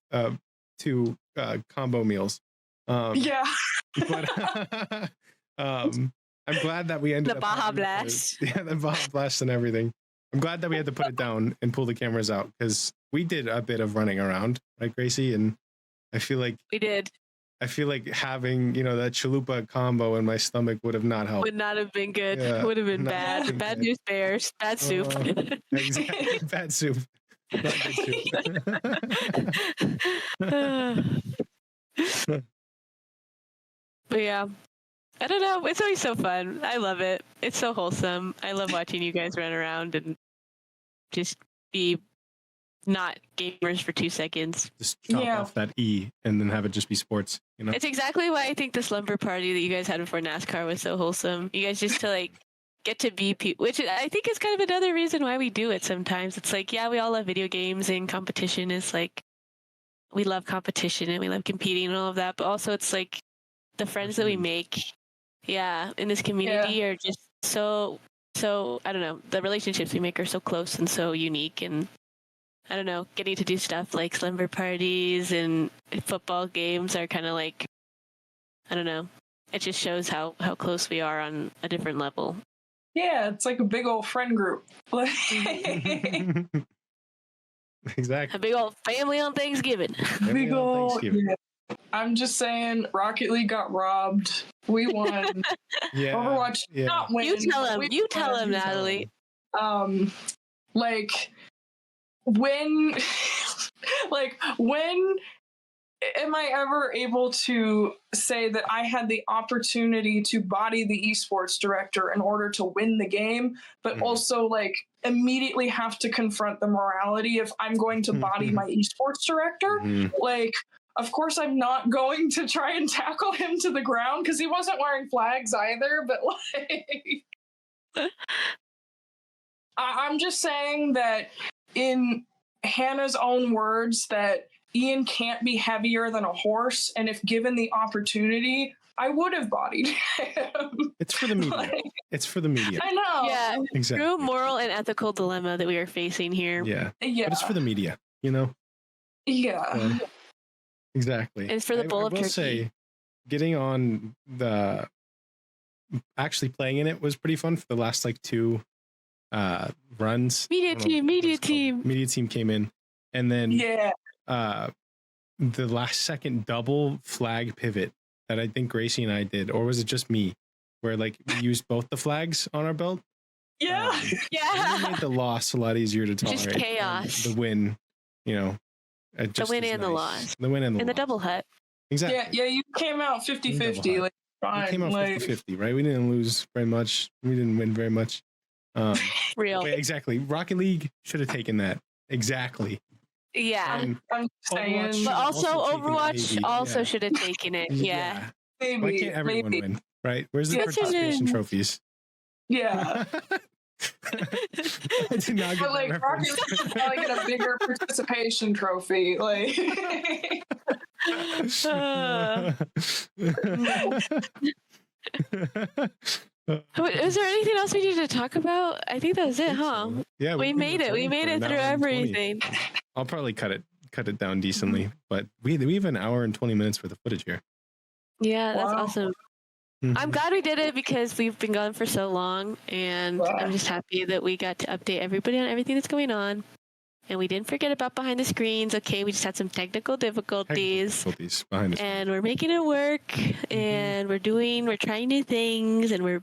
two combo meals. But I'm glad that we ended the up Baja Blast. The Baja Blast and everything. I'm glad that we had to put it down and pull the cameras out, because we did a bit of running around, right, Gracie? And I feel like we did. I feel like having, you know, that chalupa combo in my stomach would have not helped. Would not have been good. Yeah, Would have been not bad. been Bad good. news bears. Bad soup. Exactly. Bad soup. Not good soup. But yeah, I don't know. It's always so fun. I love it. It's so wholesome. I love watching you guys run around and just be not gamers for 2 seconds. Just chop off that E and then have it just be sports, you know? It's exactly why I think the slumber party that you guys had before NASCAR was so wholesome. You guys just to like get to be people, which I think is kind of another reason why we do it sometimes. It's like, yeah, we all love video games and competition is like, we love competition and we love competing and all of that. But also it's like the friends that we make, in this community are just so, I don't know, the relationships we make are so close and so unique. And I don't know, getting to do stuff like slumber parties and football games are kind of like, I don't know, it just shows how close we are on a different level. Yeah, it's like a big old friend group. Exactly. A big old family on Thanksgiving. Big old, I'm just saying, Rocket League got robbed. We won. Overwatch did not win. You tell him, Natalie. Like when am I ever able to say that I had the opportunity to body the esports director in order to win the game, but also like immediately have to confront the morality if I'm going to body my esports director? Like, of course, I'm not going to try and tackle him to the ground because he wasn't wearing flags either, but like, I'm just saying that in Hannah's own words that Ian can't be heavier than a horse, and if given the opportunity, I would have bodied him. It's for the media. Like, it's for the media. I know. Yeah, exactly. True moral and ethical dilemma that we are facing here. Yeah. But it's for the media, you know? Yeah. Exactly. It's for the bowl of turkey. Say, getting on actually playing in it was pretty fun for the last like 2 runs. Media team came in, and then the last second double flag pivot that I think Gracie and I did, or was it just me, where like we used both the flags on our belt? Yeah. It made the loss a lot easier to tolerate. Just chaos. The win, you know. The win and the loss. The win and the in loss. the double hut. Exactly. Yeah, you came out 50-50. Like, fine. We came out 50-50, right? We didn't lose very much. We didn't win very much. Real. Wait, exactly. Rocket League should have taken that. Exactly. Yeah. I'm Overwatch saying should But have also also taken it, Overwatch maybe. also Yeah. should have taken it. Yeah. Why maybe, can't everyone maybe. win? Right? Where's the Yeah. participation trophies? Yeah. I did not get But that like Rocket reference. League should probably get a bigger participation trophy. Like Was there anything else we needed to talk about? I think that was it, huh? So. Yeah, We we've been made it. We recording made for it an through hour and 20. everything. I'll probably cut it down decently, but we have an hour and 20 minutes worth of footage here. Yeah, that's Wow. awesome. Mhm. I'm glad we did it because we've been gone for so long, and Wow. I'm just happy that we got to update everybody on everything that's going on. And we didn't forget about behind the screens. Okay, we just had some technical difficulties. Difficulties behind us. And we're making it work, and we're trying new things, and we're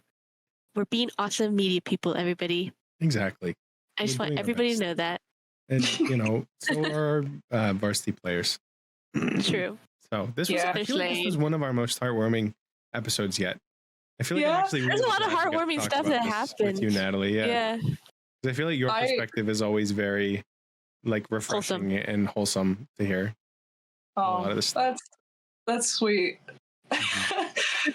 being awesome media people, everybody. Exactly. I just We're want doing our everybody to best. know that. And so are our varsity players. True. So this was Yeah. I feel like this was one of our most heartwarming episodes yet. I feel like I'm Yeah. actually There's a really lot of glad we got to heartwarming talk stuff about that this with you, happened. Natalie. Yeah. Yeah. 'Cause I feel like your I- perspective is always very like refreshing and wholesome to hear. lot of this stuff. That's sweet. Mm-hmm.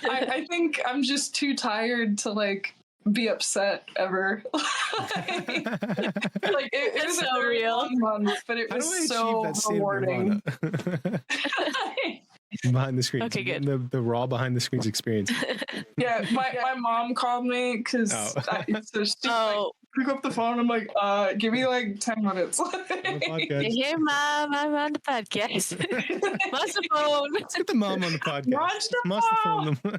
I think I'm just too tired to like be upset ever. Like it was so a very real. long month, but it How do I was achieve so that state rewarding. of nirvana? Behind the scenes. Okay, good. The raw behind the screens experience. Yeah, my mom called me because Oh. so she Oh, pick up the phone. I'm like, give me like 10 minutes. On the podcast. here, Mom. I'm on the podcast. What's the phone? Let's get the mom on the podcast. Launch the Must have phoned them.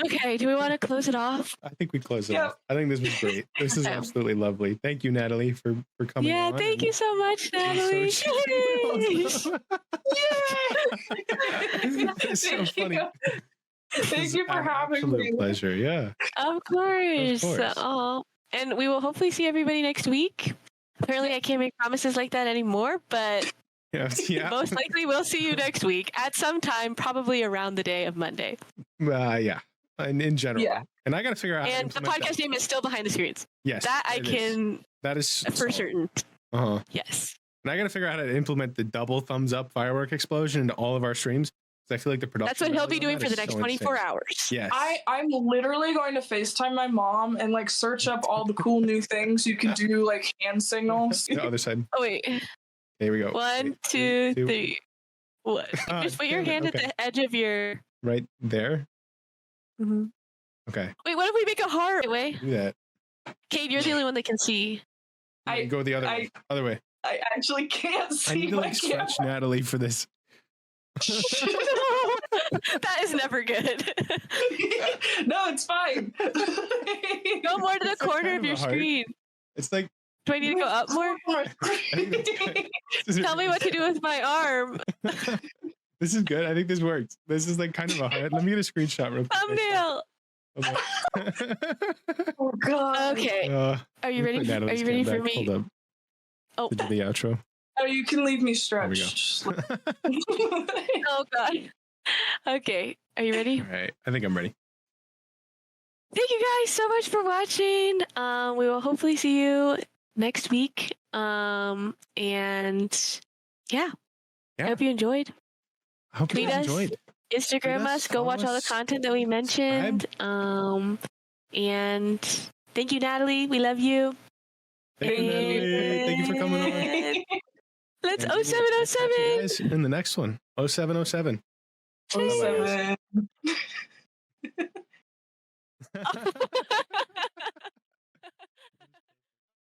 Okay, do we want to close it off? I think we close it Yep. off. I think this was great. This is Okay. absolutely lovely. Thank you, Natalie, for coming Yeah, on. thank you so much, Natalie. Yay! It's so funny. Thank you for An having absolute me. pleasure. Yeah. Of course. course. Oh, and we will hopefully see everybody next week. Apparently, I can't make promises like that anymore, but Yeah. most likely we'll see you next week at some time, probably around the day of Monday. Yeah. And in general. Yeah. And I got to figure out how to And the implement podcast name is still behind the screens. Yes. That I it is. can That is for certain. Uh-huh. Yes. And I got to figure out how to implement the double thumbs up firework explosion into all of our streams. Because I feel like the production. That's what he'll value be on doing that for the is next so 24 insane. hours. Yes. I'm literally going to FaceTime my mom and like search up all the cool new things you can do, like hand signals. The other side. Oh, wait. There we go. One, Wait, two, three. What? Ah, Just put your damn hand it, at the edge of your. Right there. Mhm. Okay. Wait, what if we make a heart? Wait, Do that. Kate, you're the only one that can see. I- Go the other way. Other way. I actually can't I see need to my like stretch Natalie for this. That is never good. No, it's fine. Go more to the It's a corner kind of of your a heart. screen. It's like Do I need to go up more? Tell me what to do with my arm. This is good. I think this works. This is like kind of a heart. Let me get a screenshot real quick. Thumbnail. Oh god. Okay. Are you ready? Are you ready for me? Hold up. Oh. To do the outro. Oh, you can leave me There we go. stretched. Oh god. Okay. Are you ready? All right. I think I'm ready. Thank you guys so much for watching. We will hopefully see you next week. And yeah. I hope you enjoyed. I hope you Tweet us. enjoyed. Instagram Tweet us, us. Go watch follow all the us, content that we mentioned. And thank you, Natalie. We love you. Thank you, Natalie. Thank you for coming on. And let's And we will catch you 0707. guys in the next one. 0707. Oh, 7.